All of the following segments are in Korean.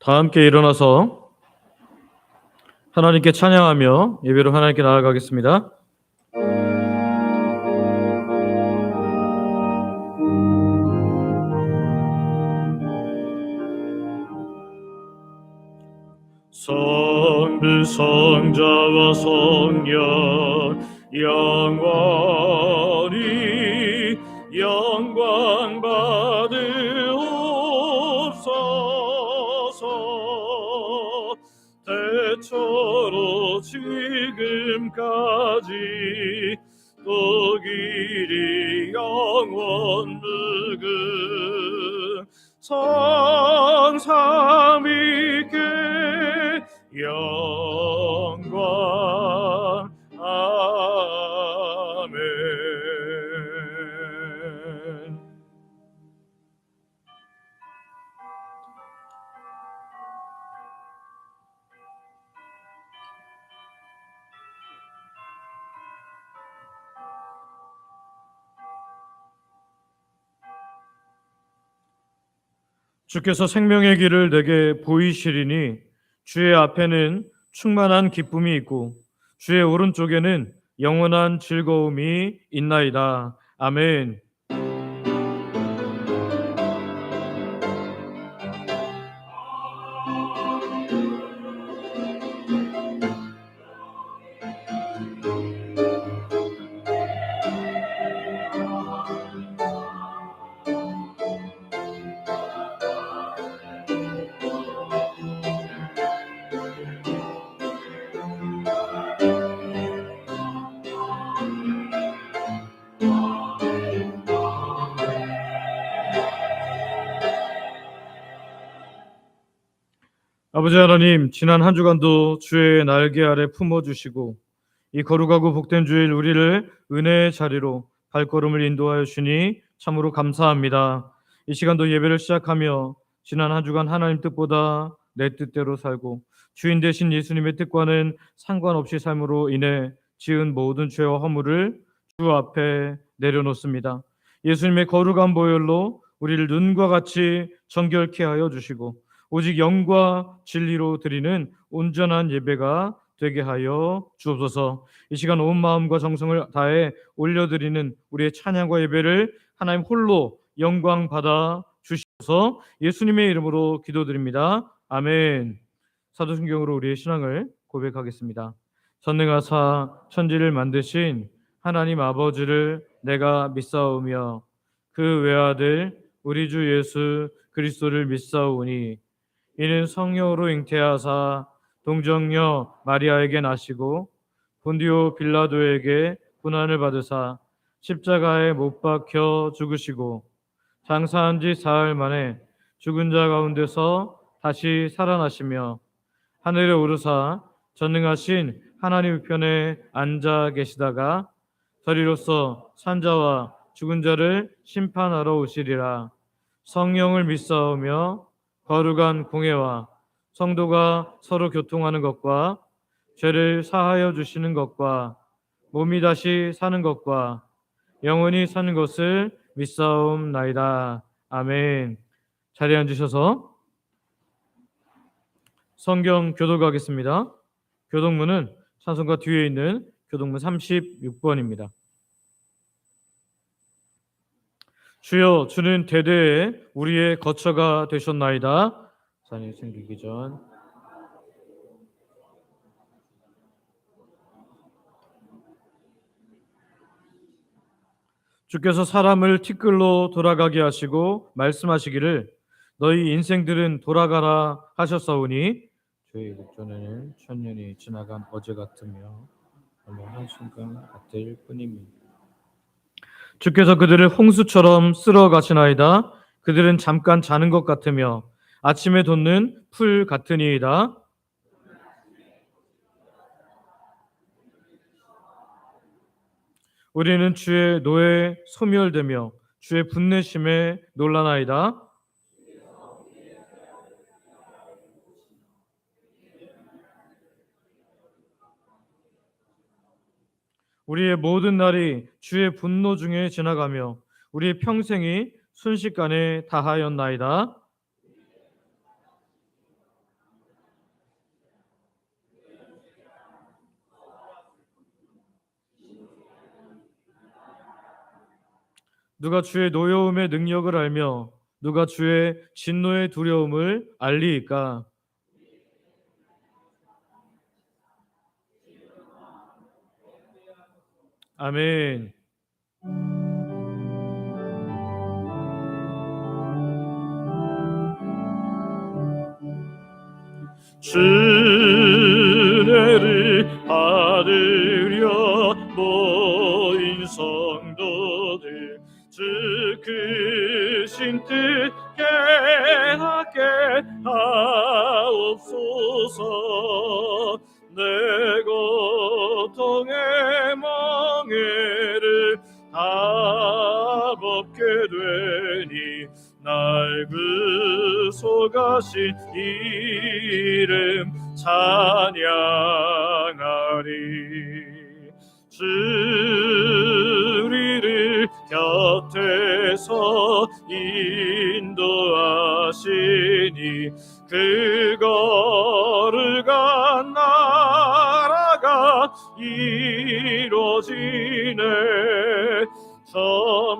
다 함께 일어나서 하나님께 찬양하며 예배로 하나님께 나아가겠습니다. 성부 성자와 성령 영원히 영광 받으옵소서. 대처로 지금까지 또 길이 영원 무궁 성삼위께 영광. 아멘. 주께서 생명의 길을 내게 보이시리니 주의 앞에는 충만한 기쁨이 있고 주의 오른쪽에는 영원한 즐거움이 있나이다. 아멘. 아버지 하나님, 지난 한 주간도 주의 날개 아래 품어주시고 이 거룩하고 복된 주일 우리를 은혜의 자리로 발걸음을 인도하여 주니 참으로 감사합니다. 이 시간도 예배를 시작하며 지난 한 주간 하나님 뜻보다 내 뜻대로 살고 주인 되신 예수님의 뜻과는 상관없이 삶으로 인해 지은 모든 죄와 허물을 주 앞에 내려놓습니다. 예수님의 거룩한 보혈로 우리를 눈과 같이 정결케 하여 주시고 오직 영과 진리로 드리는 온전한 예배가 되게 하여 주옵소서. 이 시간 온 마음과 정성을 다해 올려드리는 우리의 찬양과 예배를 하나님 홀로 영광 받아 주시옵소서. 예수님의 이름으로 기도드립니다. 아멘. 사도신경으로 우리의 신앙을 고백하겠습니다. 전능하사 천지를 만드신 하나님 아버지를 내가 믿사오며 그 외아들 우리 주 예수 그리스도를 믿사오니 이는 성령으로 잉태하사 동정녀 마리아에게 나시고 본디오 빌라도에게 고난을 받으사 십자가에 못 박혀 죽으시고 장사한 지 사흘 만에 죽은 자 가운데서 다시 살아나시며 하늘에 오르사 전능하신 하나님 우편에 앉아 계시다가 저리로서 산자와 죽은 자를 심판하러 오시리라. 성령을 믿사오며 거룩한 공회와 성도가 서로 교통하는 것과 죄를 사하여 주시는 것과 몸이 다시 사는 것과 영원히 사는 것을 믿사옵나이다. 아멘. 자리에 앉으셔서 성경 교독하겠습니다. 교독문은 찬송가 뒤에 있는 교독문 36번입니다. 주여, 주는 대대에 우리의 거처가 되셨나이다. 산이 생기기 전 주께서 사람을 티끌로 돌아가게 하시고 말씀하시기를 너희 인생들은 돌아가라 하셨사오니 저희 국전에는 천년이 지나간 어제 같으며 어느 한순간 같을 뿐입니다. 주께서 그들을 홍수처럼 쓸어 가시나이다. 그들은 잠깐 자는 것 같으며 아침에 돋는 풀 같으니이다. 우리는 주의 노에 소멸되며 주의 분내심에 놀라나이다. 우리의 모든 날이 주의 분노 중에 지나가며 우리의 평생이 순식간에 다하였나이다. 누가 주의 노여움의 능력을 알며 누가 주의 진노의 두려움을 알리이까? 아멘. 주례를 받으려 모인 성도들, 주 크신 뜻 깨닫게 하옵소서. 내 고통의 멍에를 다 벗게 되니 날 구속하신 이름 찬양하리. 주 우리를 곁에서 인도하시니 그 거룩한 나라가 이루어지네. 저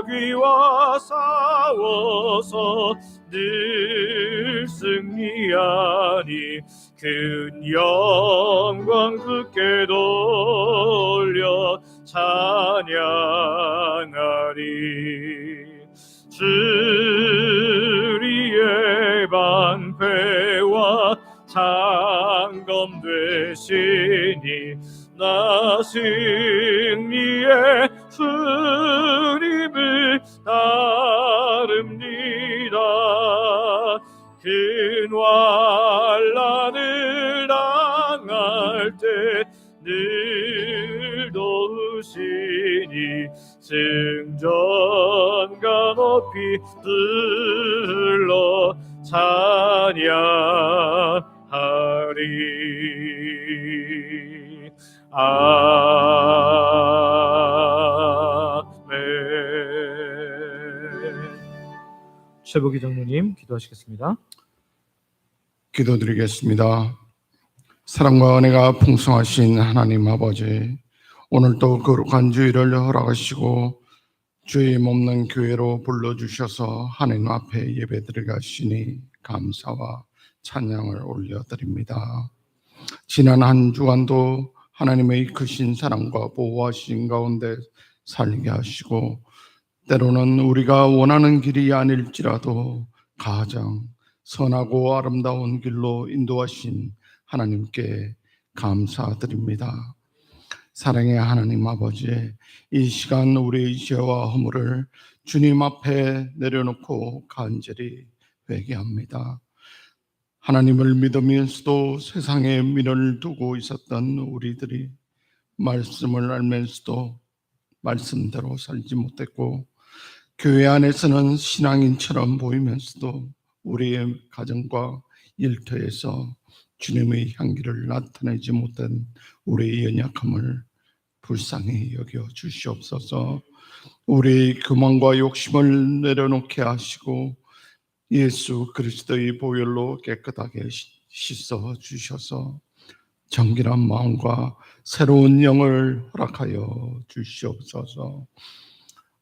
마귀와 싸워서 늘 승리하니 큰 영광 주께 돌려 찬양하리. 주 우리의 방패와 장검 되시니 나 승리의 주님을 따릅니다. 큰 환난을 당할 때 늘 도우시니 승전가 높이 들러 찬양하리. 아멘. 최복희 장로님 기도하시겠습니다. 기도드리겠습니다. 사랑과 은혜가 풍성하신 하나님 아버지, 오늘도 거룩한 주일을 허락하시고 주임 없는 교회로 불러주셔서 하나님 앞에 예배드리가시니 감사와 찬양을 올려드립니다. 지난 한 주간도 하나님의 크신 사랑과 보호하신 가운데 살게 하시고 때로는 우리가 원하는 길이 아닐지라도 가장 선하고 아름다운 길로 인도하신 하나님께 감사드립니다. 사랑의 하나님 아버지, 이 시간 우리의 죄와 허물을 주님 앞에 내려놓고 간절히 회개합니다. 하나님을 믿으면서도 세상에 미련을 두고 있었던 우리들이 말씀을 알면서도 말씀대로 살지 못했고, 교회 안에서는 신앙인처럼 보이면서도 우리의 가정과 일터에서 주님의 향기를 나타내지 못한 우리의 연약함을 불쌍히 여겨 주시옵소서. 우리의 교만과 욕심을 내려놓게 하시고 예수 그리스도의 보혈로 깨끗하게 씻어 주셔서 정결한 마음과 새로운 영을 허락하여 주시옵소서.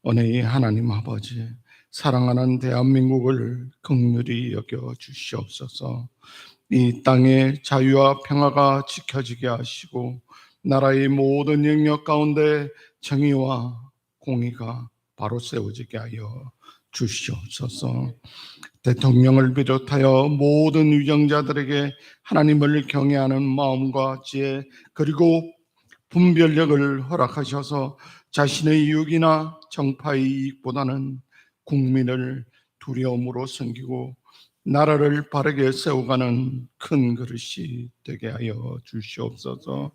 은혜의 하나님 아버지, 사랑하는 대한민국을 긍휼히 여겨 주시옵소서. 이 땅의 자유와 평화가 지켜지게 하시고 나라의 모든 영역 가운데 정의와 공의가 바로 세워지게 하여 주시옵소서. 대통령을 비롯하여 모든 위정자들에게 하나님을 경외하는 마음과 지혜 그리고 분별력을 허락하셔서 자신의 이익이나 정파의 이익보다는 국민을 두려움으로 섬기고 나라를 바르게 세워가는 큰 그릇이 되게 하여 주시옵소서.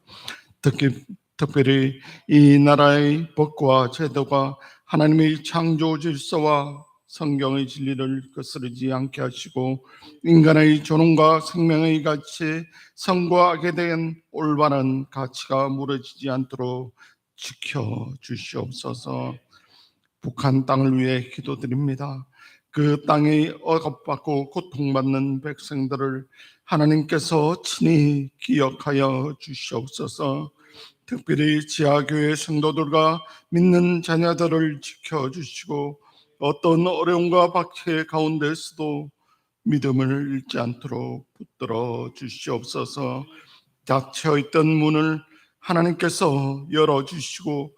특별히 이 나라의 법과 제도가 하나님의 창조 질서와 성경의 진리를 거스르지 않게 하시고 인간의 존엄과 생명의 가치, 선과하게 된 올바른 가치가 무너지지 않도록 지켜주시옵소서. 북한 땅을 위해 기도드립니다. 그 땅에 억압받고 고통받는 백성들을 하나님께서 친히 기억하여 주시옵소서. 특별히 지하교회 성도들과 믿는 자녀들을 지켜주시고 어떤 어려움과 박해 가운데서도 믿음을 잃지 않도록 붙들어 주시옵소서. 닫혀있던 문을 하나님께서 열어주시고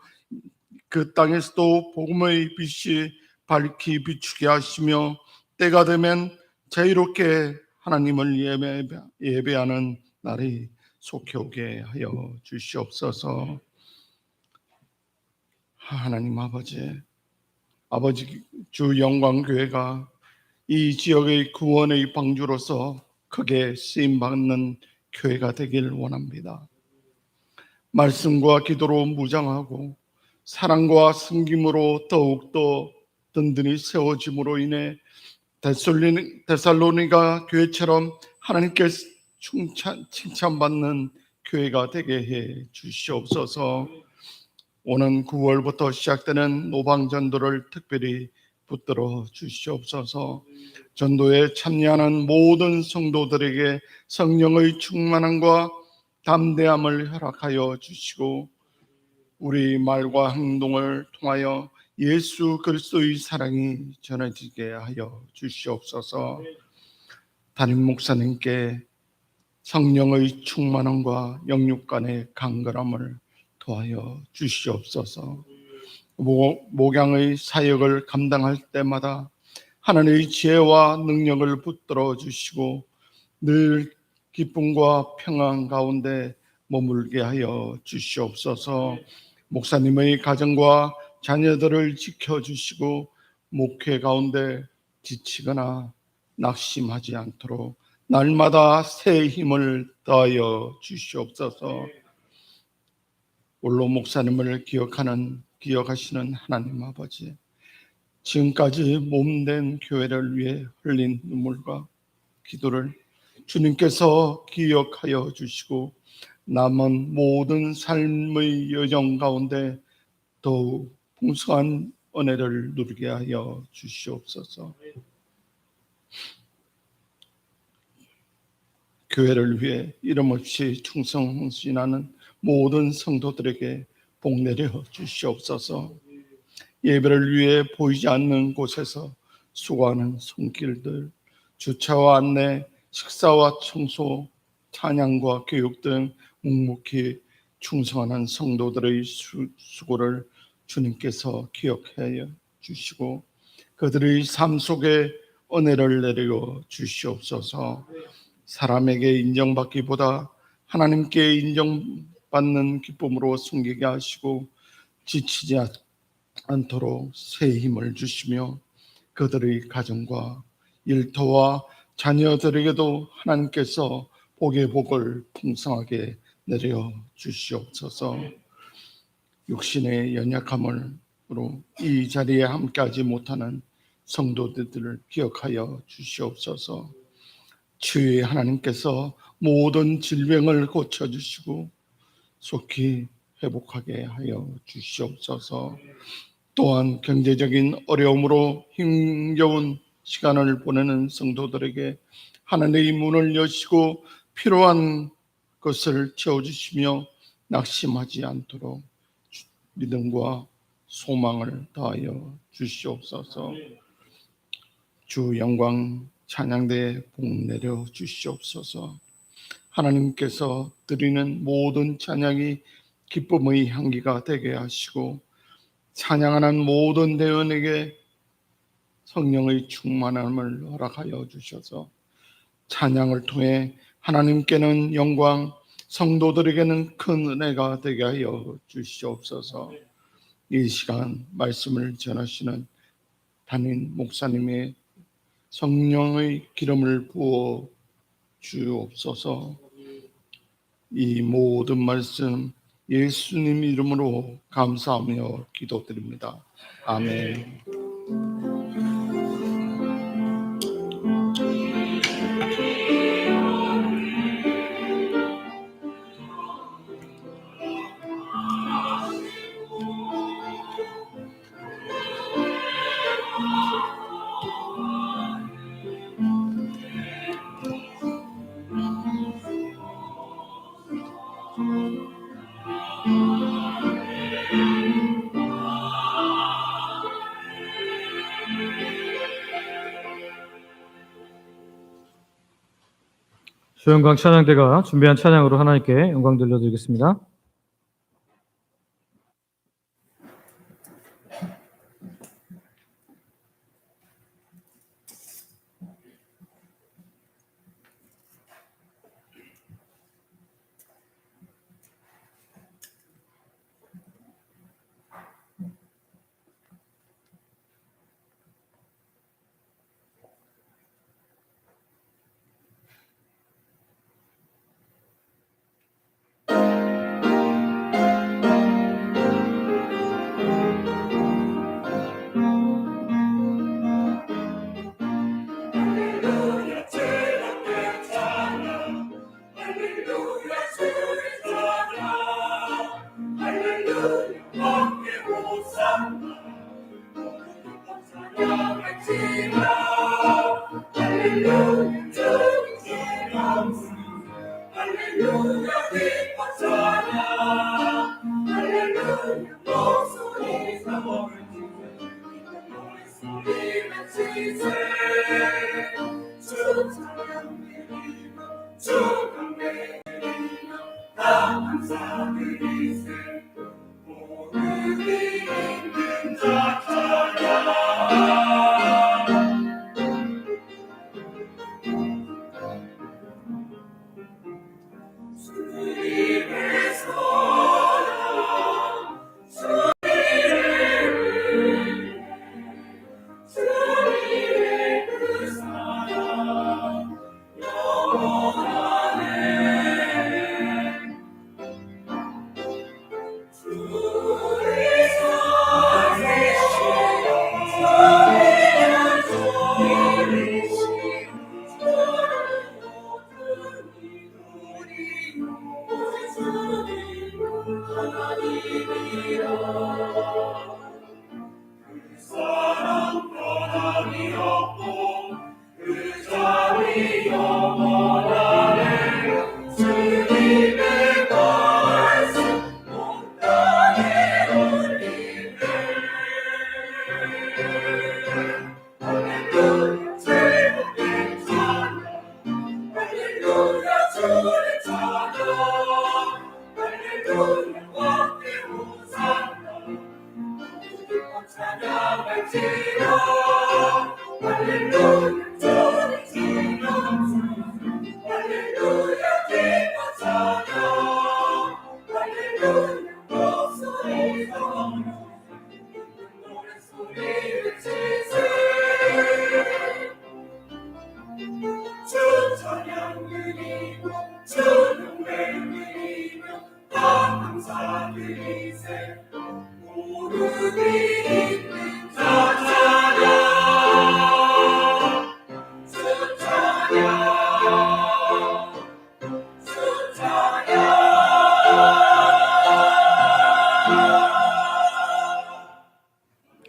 그 땅에서도 복음의 빛이 밝히 비추게 하시며 때가 되면 자유롭게 하나님을 예배하는 날이 속해 오게 하여 주시옵소서. 하나님 아버지 주 영광교회가 이 지역의 구원의 방주로서 크게 쓰임받는 교회가 되길 원합니다. 말씀과 기도로 무장하고 사랑과 섬김으로 더욱더 든든히 세워짐으로 인해 데살로니가 교회처럼 하나님께 칭찬받는 교회가 되게 해 주시옵소서. 오는 9월부터 시작되는 노방전도를 특별히 붙들어 주시옵소서. 전도에 참여하는 모든 성도들에게 성령의 충만함과 담대함을 허락하여 주시고 우리 말과 행동을 통하여 예수 그리스도의 사랑이 전해지게 하여 주시옵소서. 담임 목사님께 성령의 충만함과 영육 간의 강건함을 도하여 주시옵소서. 목양의 사역을 감당할 때마다 하나님의 지혜와 능력을 붙들어 주시고 늘 기쁨과 평안 가운데 머물게 하여 주시옵소서. 목사님의 가정과 자녀들을 지켜주시고 목회 가운데 지치거나 낙심하지 않도록 날마다 새 힘을 더하여 주시옵소서. 올로 목사님을 기억하시는 하나님 아버지, 지금까지 몸된 교회를 위해 흘린 눈물과 기도를 주님께서 기억하여 주시고 남은 모든 삶의 여정 가운데 더욱 풍성한 은혜를 누리게 하여 주시옵소서. 교회를 위해 이름 없이 충성헌신하는 모든 성도들에게 복 내려 주시옵소서. 예배를 위해 보이지 않는 곳에서 수고하는 손길들, 주차와 안내, 식사와 청소, 찬양과 교육 등 묵묵히 충성하는 성도들의 수고를 주님께서 기억하여 주시고 그들의 삶 속에 은혜를 내려 주시옵소서. 사람에게 인정받기보다 하나님께 인정받는 기쁨으로 섬기게 하시고 지치지 않도록 새 힘을 주시며 그들의 가정과 일터와 자녀들에게도 하나님께서 복의 복을 풍성하게 내려 주시옵소서. 육신의 연약함으로 이 자리에 함께하지 못하는 성도들을 기억하여 주시옵소서. 주의 하나님께서 모든 질병을 고쳐주시고 속히 회복하게 하여 주시옵소서. 또한 경제적인 어려움으로 힘겨운 시간을 보내는 성도들에게 하나님의 문을 여시고 필요한 것을 채워주시며 낙심하지 않도록 믿음과 소망을 다하여 주시옵소서. 주 영광 찬양대에 복 내려 주시옵소서. 하나님께서 드리는 모든 찬양이 기쁨의 향기가 되게 하시고 찬양하는 모든 대원에게 성령의 충만함을 허락하여 주셔서 찬양을 통해 하나님께는 영광, 성도들에게는 큰 은혜가 되게 하여 주시옵소서. 이 시간 말씀을 전하시는 담임 목사님의 성령의 기름을 부어 주옵소서. 이 모든 말씀 예수님 이름으로 감사하며 기도드립니다. 아멘. 수영광 찬양대가 준비한 찬양으로 하나님께 영광 돌려드리겠습니다.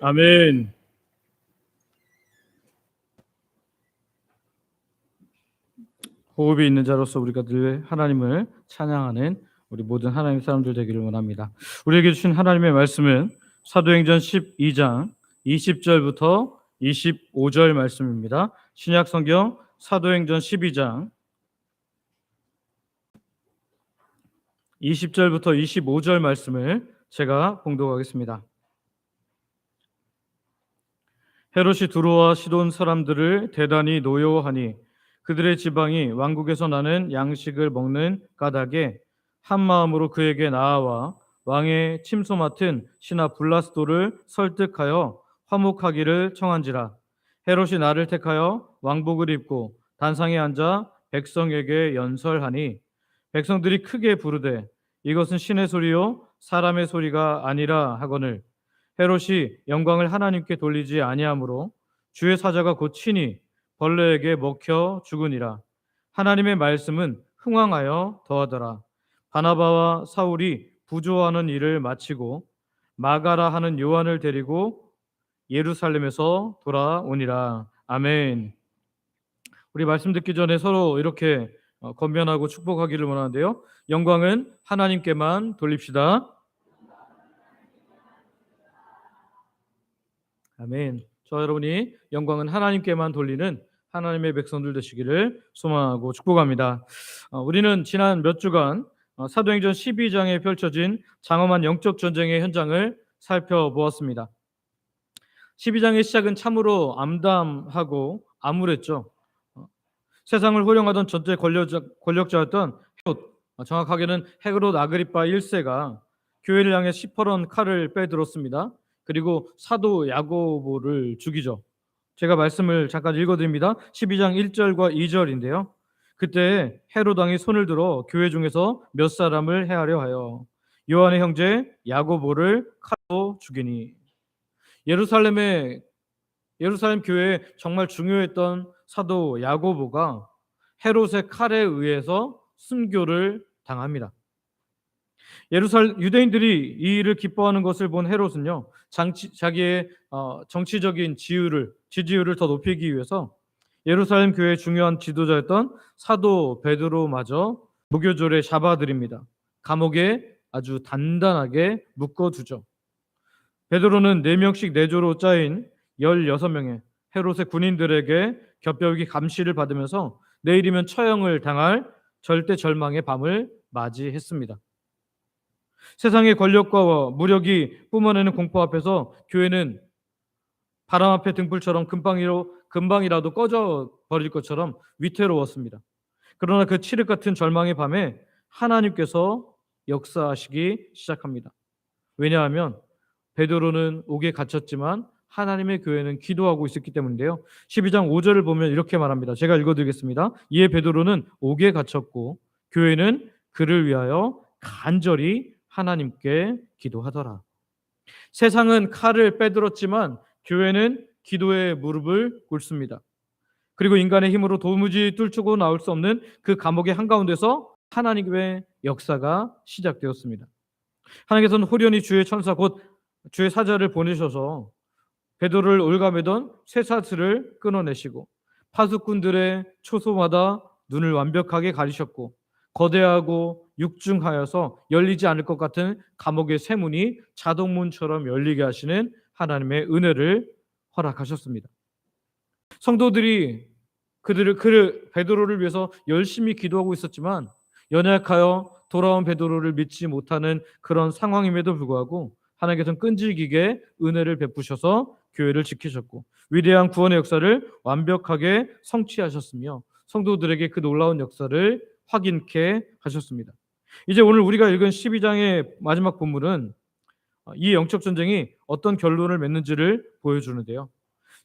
아멘. 호흡이 있는 자로서 우리가 늘 하나님을 찬양하는 우리 모든 하나님 사람들 되기를 원합니다. 우리에게 주신 하나님의 말씀은 사도행전 12장 20절부터 25절 말씀입니다. 신약성경 사도행전 12장 20절부터 25절 말씀을 제가 봉독하겠습니다. 헤롯이 두로와 시돈 사람들을 대단히 노여워하니 그들의 지방이 왕국에서 나는 양식을 먹는 까닭에 한 마음으로 그에게 나아와 왕의 침소 맡은 신하 블라스도를 설득하여 화목하기를 청한지라. 헤롯이 나를 택하여 왕복을 입고 단상에 앉아 백성에게 연설하니 백성들이 크게 부르되 이것은 신의 소리요 사람의 소리가 아니라 하거늘 헤롯이 영광을 하나님께 돌리지 아니하므로 주의 사자가 곧 친히 벌레에게 먹혀 죽으니라. 하나님의 말씀은 흥왕하여 더하더라. 바나바와 사울이 부조하는 일을 마치고 마가라 하는 요한을 데리고 예루살렘에서 돌아오니라. 아멘. 우리 말씀 듣기 전에 서로 이렇게 건면하고 축복하기를 원하는데요. 영광은 하나님께만 돌립시다. 아멘. 저 여러분이 영광은 하나님께만 돌리는 하나님의 백성들 되시기를 소망하고 축복합니다. 우리는 지난 몇 주간 사도행전 12장에 펼쳐진 장엄한 영적 전쟁의 현장을 살펴보았습니다. 12장의 시작은 참으로 암담하고 암울했죠. 세상을 호령하던 전체 권력자였던 헤롯, 정확하게는 헤롯 아그리파 1세가 교회를 향해 시퍼런 칼을 빼들었습니다. 그리고 사도 야고보를 죽이죠. 제가 말씀을 잠깐 읽어드립니다. 12장 1절과 2절인데요. 그때 헤롯 왕이 손을 들어 교회 중에서 몇 사람을 해하려 하여 요한의 형제 야고보를 칼로 죽이니. 예루살em 교회에 정말 중요했던 사도 야고보가 헤롯의 칼에 의해서 순교를 당합니다. 유대인들이 이 일을 기뻐하는 것을 본 헤롯은요, 자기의 정치적인 지지율을 더 높이기 위해서 예루살렘 교회의 중요한 지도자였던 사도 베드로마저 무교절에 잡아들입니다. 감옥에 아주 단단하게 묶어두죠. 베드로는 4명씩 4조로 짜인 16명의 헤롯의 군인들에게 겹겹이 감시를 받으면서 내일이면 처형을 당할 절대 절망의 밤을 맞이했습니다. 세상의 권력과 무력이 뿜어내는 공포 앞에서 교회는 바람 앞에 등불처럼 금방이라도 꺼져 버릴 것처럼 위태로웠습니다. 그러나 그 칠흑 같은 절망의 밤에 하나님께서 역사하시기 시작합니다. 왜냐하면 베드로는 옥에 갇혔지만 하나님의 교회는 기도하고 있었기 때문인데요. 12장 5절을 보면 이렇게 말합니다. 제가 읽어드리겠습니다. 이에 베드로는 옥에 갇혔고 교회는 그를 위하여 간절히 하나님께 기도하더라. 세상은 칼을 빼들었지만 교회는 기도의 무릎을 꿇습니다. 그리고 인간의 힘으로 도무지 뚫고 나올 수 없는 그 감옥의 한가운데서 하나님의 역사가 시작되었습니다. 하나님께서는 호련히 주의 천사 곧 주의 사자를 보내셔서 베드로를 올가매던 쇠사슬을 끊어내시고 파수꾼들의 초소마다 눈을 완벽하게 가리셨고 거대하고 육중하여서 열리지 않을 것 같은 감옥의 쇠문이 자동문처럼 열리게 하시는 하나님의 은혜를 허락하셨습니다. 성도들이 베드로를 위해서 열심히 기도하고 있었지만 연약하여 돌아온 베드로를 믿지 못하는 그런 상황임에도 불구하고 하나님께서는 끈질기게 은혜를 베푸셔서 교회를 지키셨고 위대한 구원의 역사를 완벽하게 성취하셨으며 성도들에게 그 놀라운 역사를 확인케 하셨습니다. 이제 오늘 우리가 읽은 12장의 마지막 본문은 이 영적 전쟁이 어떤 결론을 맺는지를 보여주는데요.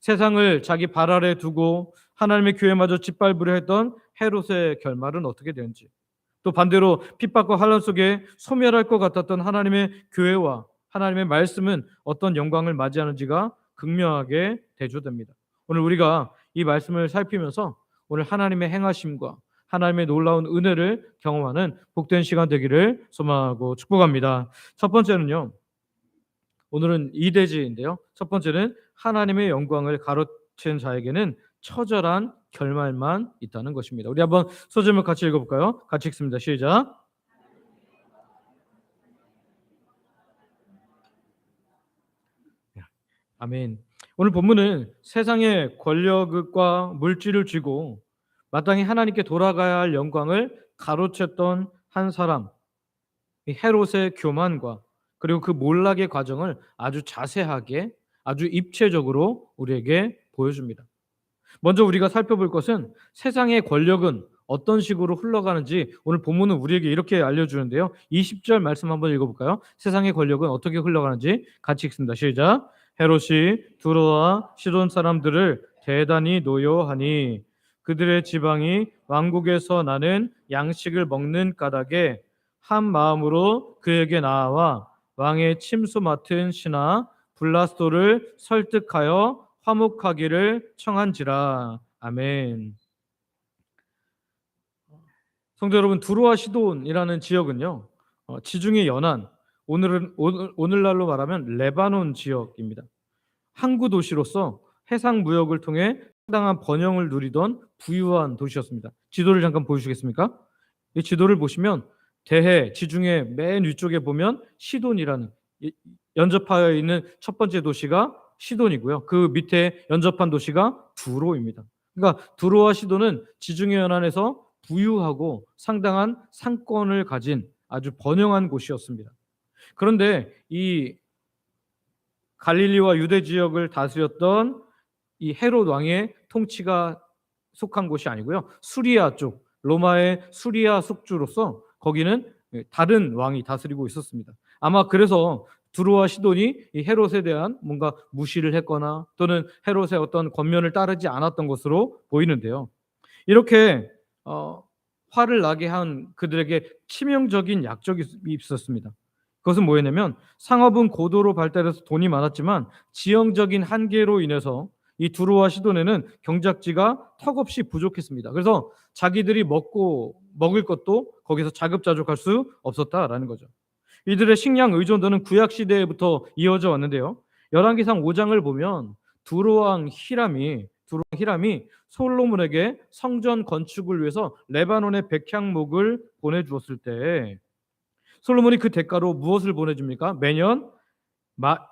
세상을 자기 발 아래 두고 하나님의 교회마저 짓밟으려 했던 헤롯의 결말은 어떻게 되는지, 또 반대로 핍박과 환난 속에 소멸할 것 같았던 하나님의 교회와 하나님의 말씀은 어떤 영광을 맞이하는지가 극명하게 대조됩니다. 오늘 우리가 이 말씀을 살피면서 오늘 하나님의 행하심과 하나님의 놀라운 은혜를 경험하는 복된 시간 되기를 소망하고 축복합니다. 첫 번째는요, 오늘은 2대지인데요. 첫 번째는 하나님의 영광을 가로챈 자에게는 처절한 결말만 있다는 것입니다. 우리 한번 소제목 같이 읽어볼까요? 같이 읽습니다. 시작. 아멘. 오늘 본문은 세상의 권력과 물질을 쥐고 마땅히 하나님께 돌아가야 할 영광을 가로챘던 한 사람, 이 헤롯의 교만과 그리고 그 몰락의 과정을 아주 자세하게, 아주 입체적으로 우리에게 보여줍니다. 먼저 우리가 살펴볼 것은 세상의 권력은 어떤 식으로 흘러가는지 오늘 본문은 우리에게 이렇게 알려주는데요. 20절 말씀 한번 읽어볼까요? 세상의 권력은 어떻게 흘러가는지 같이 읽습니다. 시작. 헤롯이 두로와 시돈 사람들을 대단히 노여하니 그들의 지방이 왕국에서 나는 양식을 먹는 까닭에 한 마음으로 그에게 나아와 왕의 침수 맡은 신하 블라스도를 설득하여 화목하기를 청한지라. 아멘. 성도 여러분, 두로와 시돈이라는 지역은요, 지중해 연안, 오늘날로 말하면 레바논 지역입니다. 항구 도시로서 해상 무역을 통해 상당한 번영을 누리던 부유한 도시였습니다. 지도를 잠깐 보여주시겠습니까? 이 지도를 보시면 대해 지중해 맨 위쪽에 보면 시돈이라는 연접하여 있는 첫 번째 도시가 시돈이고요. 그 밑에 연접한 도시가 두로입니다. 그러니까 두로와 시돈은 지중해 연안에서 부유하고 상당한 상권을 가진 아주 번영한 곳이었습니다. 그런데 이 갈릴리와 유대 지역을 다스렸던 이 헤롯 왕의 통치가 속한 곳이 아니고요. 수리아 쪽, 로마의 수리아 속주로서 거기는 다른 왕이 다스리고 있었습니다. 아마 그래서 두로와 시돈이 이 헤롯에 대한 뭔가 무시를 했거나 또는 헤롯의 어떤 권면을 따르지 않았던 것으로 보이는데요. 이렇게 화를 나게 한 그들에게 치명적인 약점이 있었습니다. 그것은 뭐였냐면 상업은 고도로 발달해서 돈이 많았지만 지형적인 한계로 인해서 이 두로와 시돈에는 경작지가 턱없이 부족했습니다. 그래서 자기들이 먹을 것도 거기서 자급자족할 수 없었다라는 거죠. 이들의 식량 의존도는 구약 시대부터 이어져 왔는데요. 열왕기상 5장을 보면 두로왕 히람이 솔로몬에게 성전 건축을 위해서 레바논의 백향목을 보내주었을 때 솔로몬이 그 대가로 무엇을 보내줍니까? 매년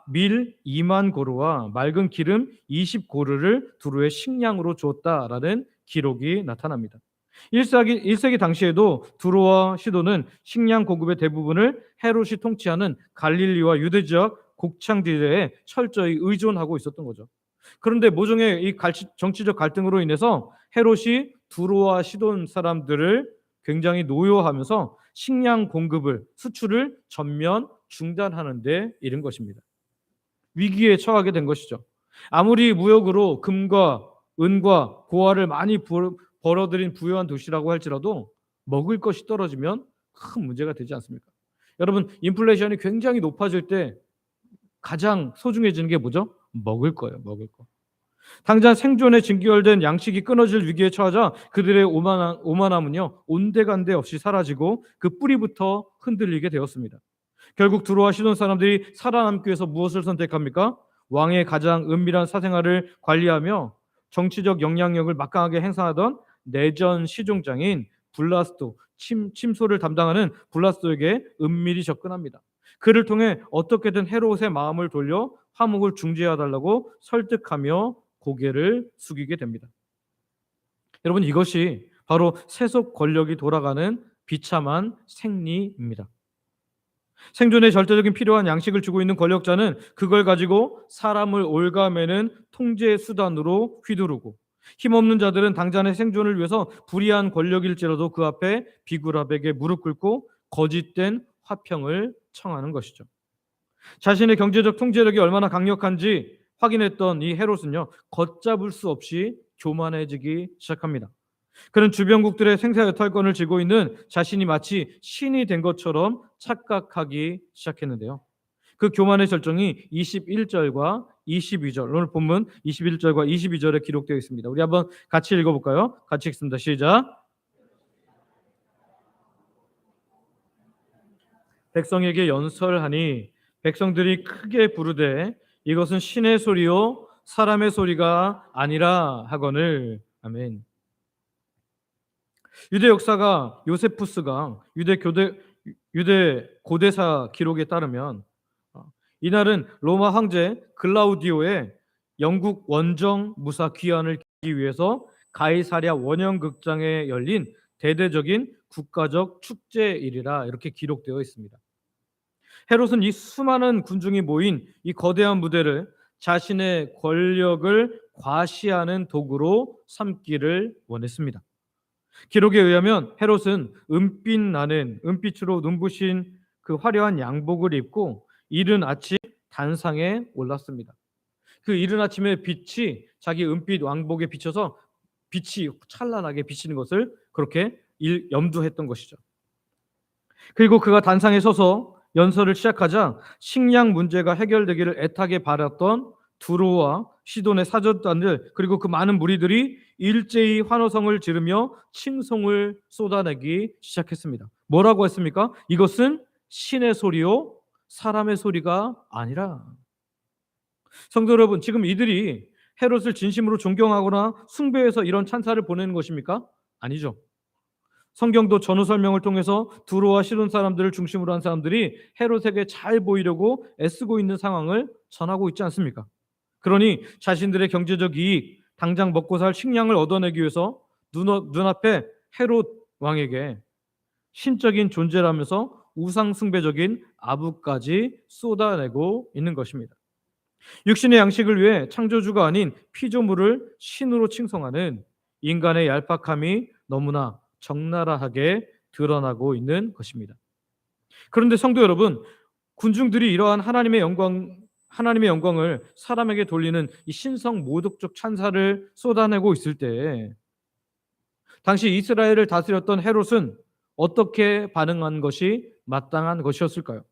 밀 2만 고루와 맑은 기름 20고루를 두루의 식량으로 주었다라는 기록이 나타납니다. 1세기 당시에도 두로와 시돈은 식량 공급의 대부분을 헤롯이 통치하는 갈릴리와 유대 지역 곡창지대에 철저히 의존하고 있었던 거죠. 그런데 모종의 이 정치적 갈등으로 인해서 헤롯이 두로와 시돈 사람들을 굉장히 노여하면서 식량 공급을 수출을 전면 중단하는 데 이른 것입니다. 위기에 처하게 된 것이죠. 아무리 무역으로 금과 은과 고아를 많이 벌어들인 부유한 도시라고 할지라도 먹을 것이 떨어지면 큰 문제가 되지 않습니까? 여러분, 인플레이션이 굉장히 높아질 때 가장 소중해지는 게 뭐죠? 먹을 거예요. 먹을 거. 당장 생존에 직결된 양식이 끊어질 위기에 처하자 그들의 오만함은요 온데간데 없이 사라지고 그 뿌리부터 흔들리게 되었습니다. 결국 두로와 시돈 사람들이 살아남기 위해서 무엇을 선택합니까? 왕의 가장 은밀한 사생활을 관리하며 정치적 영향력을 막강하게 행사하던 내전 시종장인 블라스도 침소를 담당하는 블라스도에게 은밀히 접근합니다. 그를 통해 어떻게든 헤롯의 마음을 돌려 화목을 중지해달라고 설득하며 고개를 숙이게 됩니다. 여러분, 이것이 바로 세속 권력이 돌아가는 비참한 생리입니다. 생존에 절대적인 필요한 양식을 주고 있는 권력자는 그걸 가지고 사람을 올가매는 통제 수단으로 휘두르고 힘없는 자들은 당장의 생존을 위해서 불의한 권력일지라도 그 앞에 비굴하게 무릎 꿇고 거짓된 화평을 청하는 것이죠. 자신의 경제적 통제력이 얼마나 강력한지 확인했던 이 헤롯은요 걷잡을 수 없이 교만해지기 시작합니다. 그는 주변국들의 생사여탈권을 쥐고 있는 자신이 마치 신이 된 것처럼 착각하기 시작했는데요. 그 교만의 절정이 21절과 22절, 오늘 본문 21절과 22절에 기록되어 있습니다. 우리 한번 같이 읽어볼까요? 같이 읽습니다. 시작. 백성에게 연설하니 백성들이 크게 부르되 이것은 신의 소리요 사람의 소리가 아니라 하거늘. 아멘. 유대 역사가 요세푸스가 유대 고대사 기록에 따르면 이날은 로마 황제 글라우디오의 영국 원정 무사 귀환을 기리기 위해서 가이사랴 원형극장에 열린 대대적인 국가적 축제일이라 이렇게 기록되어 있습니다. 헤롯은 이 수많은 군중이 모인 이 거대한 무대를 자신의 권력을 과시하는 도구로 삼기를 원했습니다. 기록에 의하면 헤롯은 은빛으로 눈부신 그 화려한 양복을 입고 이른 아침 단상에 올랐습니다. 그 이른 아침에 빛이 자기 은빛 왕복에 비쳐서 빛이 찬란하게 비치는 것을 그렇게 염두했던 것이죠. 그리고 그가 단상에 서서 연설을 시작하자 식량 문제가 해결되기를 애타게 바랐던 두로와 시돈의 사절단들 그리고 그 많은 무리들이 일제히 환호성을 지르며 칭송을 쏟아내기 시작했습니다. 뭐라고 했습니까? 이것은 신의 소리요 사람의 소리가 아니라. 성도 여러분, 지금 이들이 헤롯을 진심으로 존경하거나 숭배해서 이런 찬사를 보내는 것입니까? 아니죠. 성경도 전후 설명을 통해서 두로와 시돈 사람들을 중심으로 한 사람들이 헤롯에게 잘 보이려고 애쓰고 있는 상황을 전하고 있지 않습니까? 그러니 자신들의 경제적 이익, 당장 먹고 살 식량을 얻어내기 위해서 눈앞에 헤롯 왕에게 신적인 존재라면서 우상숭배적인 아부까지 쏟아내고 있는 것입니다. 육신의 양식을 위해 창조주가 아닌 피조물을 신으로 칭송하는 인간의 얄팍함이 너무나 적나라하게 드러나고 있는 것입니다. 그런데 성도 여러분, 군중들이 이러한 하나님의 영광을 사람에게 돌리는 이 신성 모독적 찬사를 쏟아내고 있을 때 당시 이스라엘을 다스렸던 헤롯은 어떻게 반응한 것이 마땅한 것이었을까요?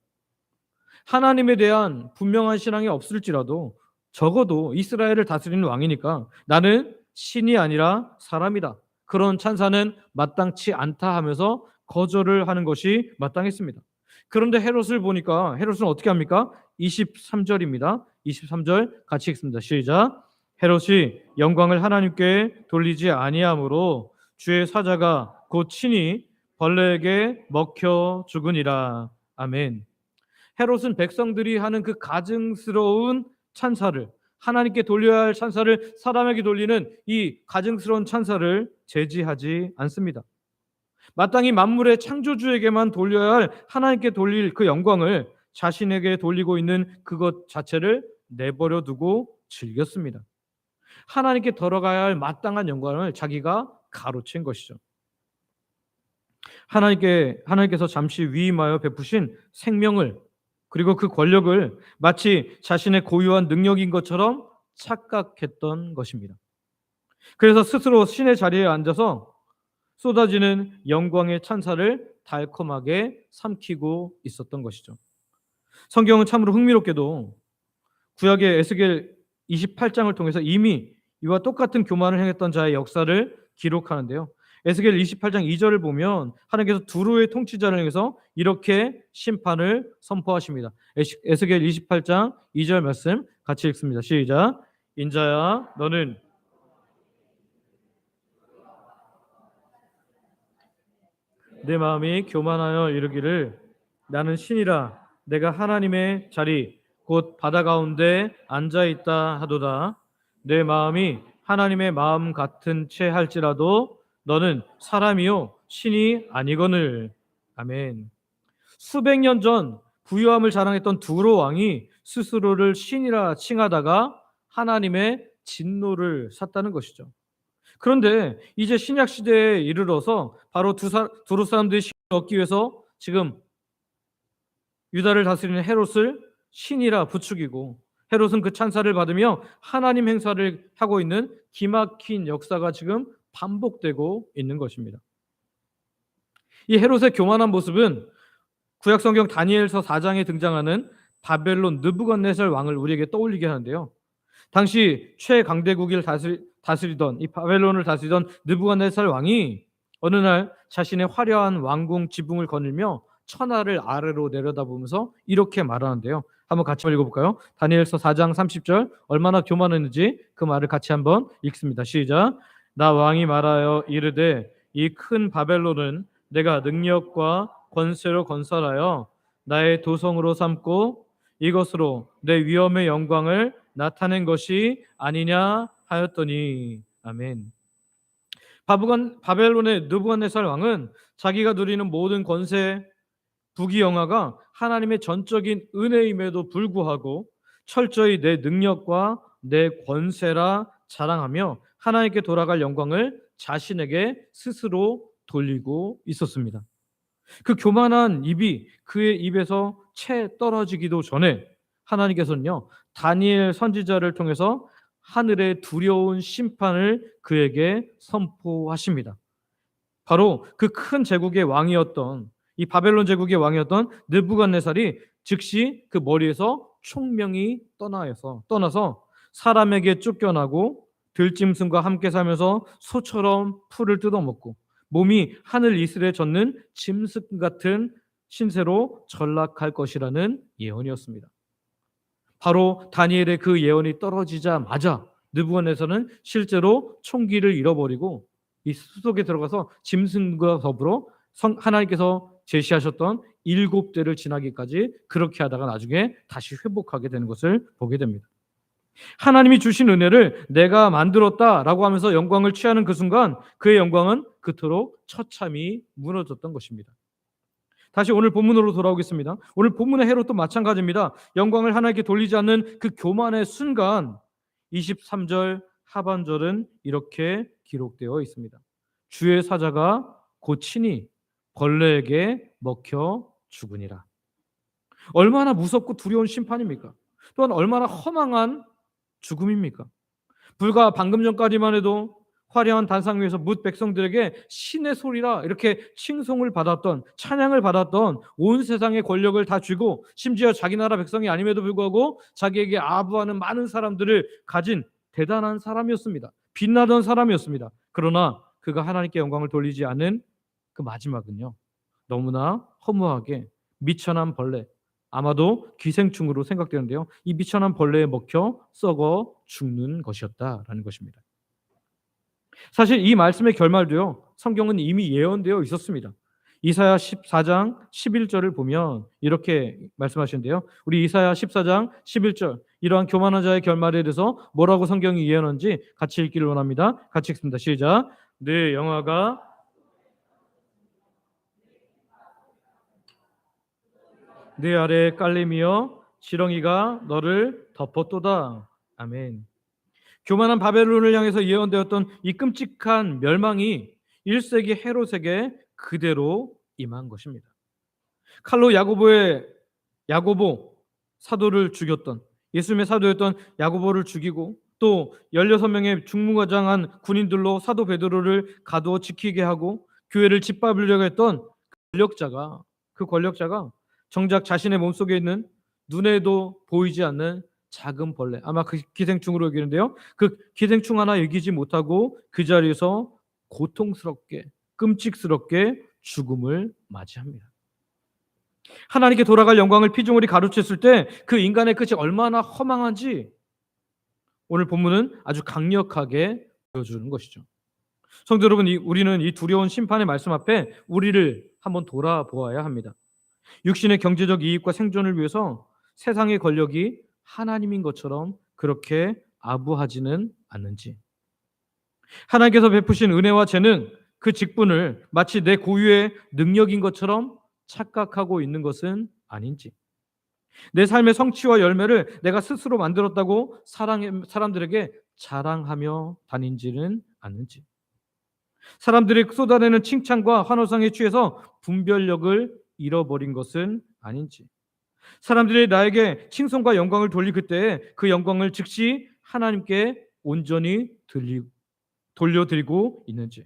하나님에 대한 분명한 신앙이 없을지라도 적어도 이스라엘을 다스리는 왕이니까 나는 신이 아니라 사람이다, 그런 찬사는 마땅치 않다 하면서 거절을 하는 것이 마땅했습니다. 그런데 헤롯을 보니까 헤롯은 어떻게 합니까? 23절입니다. 23절 같이 읽습니다. 시작. 헤롯이 영광을 하나님께 돌리지 아니하므로 주의 사자가 곧 친히 벌레에게 먹혀 죽으니라. 아멘. 헤롯은 백성들이 하는 그 가증스러운 찬사를, 하나님께 돌려야 할 찬사를 사람에게 돌리는 이 가증스러운 찬사를 제지하지 않습니다. 마땅히 만물의 창조주에게만 돌려야 할 하나님께 돌릴 그 영광을 자신에게 돌리고 있는 그것 자체를 내버려 두고 즐겼습니다. 하나님께 돌아가야 할 마땅한 영광을 자기가 가로챈 것이죠. 하나님께서 잠시 위임하여 베푸신 생명을, 그리고 그 권력을 마치 자신의 고유한 능력인 것처럼 착각했던 것입니다. 그래서 스스로 신의 자리에 앉아서 쏟아지는 영광의 찬사를 달콤하게 삼키고 있었던 것이죠. 성경은 참으로 흥미롭게도 구약의 에스겔 28장을 통해서 이미 이와 똑같은 교만을 행했던 자의 역사를 기록하는데요. 에스겔 28장 2절을 보면 하나님께서 두로의 통치자를 향해서 이렇게 심판을 선포하십니다. 에스겔 28장 2절 말씀 같이 읽습니다. 시작. 인자야, 너는 내 마음이 교만하여 이르기를 나는 신이라 내가 하나님의 자리 곧 바다 가운데 앉아 있다 하도다. 내 마음이 하나님의 마음 같은 채 할지라도 너는 사람이요 신이 아니거늘. 아멘. 수백 년 전 부유함을 자랑했던 두로 왕이 스스로를 신이라 칭하다가 하나님의 진노를 샀다는 것이죠. 그런데 이제 신약 시대에 이르러서 바로 두로 사람들이 신을 얻기 위해서 지금 유다를 다스리는 헤롯을 신이라 부추기고, 헤롯은 그 찬사를 받으며 하나님 행사를 하고 있는 기막힌 역사가 지금 반복되고 있는 것입니다. 이 헤롯의 교만한 모습은 구약 성경 다니엘서 4장에 등장하는 바벨론 느부갓네살 왕을 우리에게 떠올리게 하는데요. 당시 최강대국을 다스리던 이 바벨론을 다스리던 느부갓네살 왕이 어느 날 자신의 화려한 왕궁 지붕을 거닐며 천하를 아래로 내려다보면서 이렇게 말하는데요. 한번 같이 읽어볼까요? 다니엘서 4장 30절, 얼마나 교만했는지 그 말을 같이 한번 읽습니다. 시작. 나 왕이 말하여 이르되 이 큰 바벨론은 내가 능력과 권세로 건설하여 나의 도성으로 삼고 이것으로 내 위엄의 영광을 나타낸 것이 아니냐 하였더니. 아멘. 바벨론의 느부갓네살 왕은 자기가 누리는 모든 권세, 부귀영화가 하나님의 전적인 은혜임에도 불구하고 철저히 내 능력과 내 권세라 자랑하며 하나님께 돌아갈 영광을 자신에게 스스로 돌리고 있었습니다. 그 교만한 입이 그의 입에서 채 떨어지기도 전에 하나님께서는요, 다니엘 선지자를 통해서 하늘의 두려운 심판을 그에게 선포하십니다. 바로 그 큰 제국의 왕이었던, 이 바벨론 제국의 왕이었던 느부갓네살이 즉시 그 머리에서 총명이 떠나서 사람에게 쫓겨나고 들짐승과 함께 살면서 소처럼 풀을 뜯어먹고 몸이 하늘 이슬에 젖는 짐승 같은 신세로 전락할 것이라는 예언이었습니다. 바로 다니엘의 그 예언이 떨어지자마자 느부갓네살은 실제로 총기를 잃어버리고 이 숲속에 들어가서 짐승과 더불어 하나님께서 제시하셨던 7대를 지나기까지 그렇게 하다가 나중에 다시 회복하게 되는 것을 보게 됩니다. 하나님이 주신 은혜를 내가 만들었다라고 하면서 영광을 취하는 그 순간 그의 영광은 그토록 처참히 무너졌던 것입니다. 다시 오늘 본문으로 돌아오겠습니다. 오늘 본문의 헤롯도 마찬가지입니다. 영광을 하나님께 돌리지 않는 그 교만의 순간 23절 하반절은 이렇게 기록되어 있습니다. 주의 사자가 곧 친히 벌레에게 먹혀 죽으니라. 얼마나 무섭고 두려운 심판입니까? 또한 얼마나 허망한 죽음입니까? 불과 방금 전까지만 해도 화려한 단상 위에서 뭇 백성들에게 신의 소리라 이렇게 칭송을 받았던, 찬양을 받았던, 온 세상의 권력을 다 쥐고 심지어 자기 나라 백성이 아님에도 불구하고 자기에게 아부하는 많은 사람들을 가진 대단한 사람이었습니다. 빛나던 사람이었습니다. 그러나 그가 하나님께 영광을 돌리지 않은 그 마지막은요, 너무나 허무하게 미천한 벌레, 아마도 기생충으로 생각되는데요, 이 미천한 벌레에 먹혀 썩어 죽는 것이었다라는 것입니다. 사실 이 말씀의 결말도요, 성경은 이미 예언되어 있었습니다. 이사야 14장 11절을 보면 이렇게 말씀하시는데요. 우리 이사야 14장 11절, 이러한 교만한 자의 결말에 대해서 뭐라고 성경이 예언한지 같이 읽기를 원합니다. 같이 읽습니다. 시작. 네 영화가 네 아래에 깔림이여 지렁이가 너를 덮었도다. 아멘. 교만한 바벨론을 향해서 예언되었던 이 끔찍한 멸망이 1세기 헤롯에게 그대로 임한 것입니다. 칼로 야고보 사도를 죽였던, 예수님의 사도였던 야고보를 죽이고 또 16명의 중무장한 군인들로 사도 베드로를 가두어 지키게 하고 교회를 짓밟으려고 했던 그 권력자가 정작 자신의 몸속에 있는 눈에도 보이지 않는 작은 벌레, 아마 그 기생충으로 여기는데요, 그 기생충 하나 이기지 못하고 그 자리에서 고통스럽게 끔찍스럽게 죽음을 맞이합니다. 하나님께 돌아갈 영광을 피조물이 가로챘을 때 그 인간의 끝이 얼마나 허망한지 오늘 본문은 아주 강력하게 보여주는 것이죠. 성도 여러분, 우리는 이 두려운 심판의 말씀 앞에 우리를 한번 돌아보아야 합니다. 육신의 경제적 이익과 생존을 위해서 세상의 권력이 하나님인 것처럼 그렇게 아부하지는 않는지, 하나님께서 베푸신 은혜와 재능, 그 직분을 마치 내 고유의 능력인 것처럼 착각하고 있는 것은 아닌지, 내 삶의 성취와 열매를 내가 스스로 만들었다고 사람들에게 자랑하며 다닌지는 않는지, 사람들이 쏟아내는 칭찬과 환호성에 취해서 분별력을 잃어버린 것은 아닌지, 사람들이 나에게 칭송과 영광을 돌릴 그때에 그 영광을 즉시 하나님께 온전히 돌려드리고 있는지,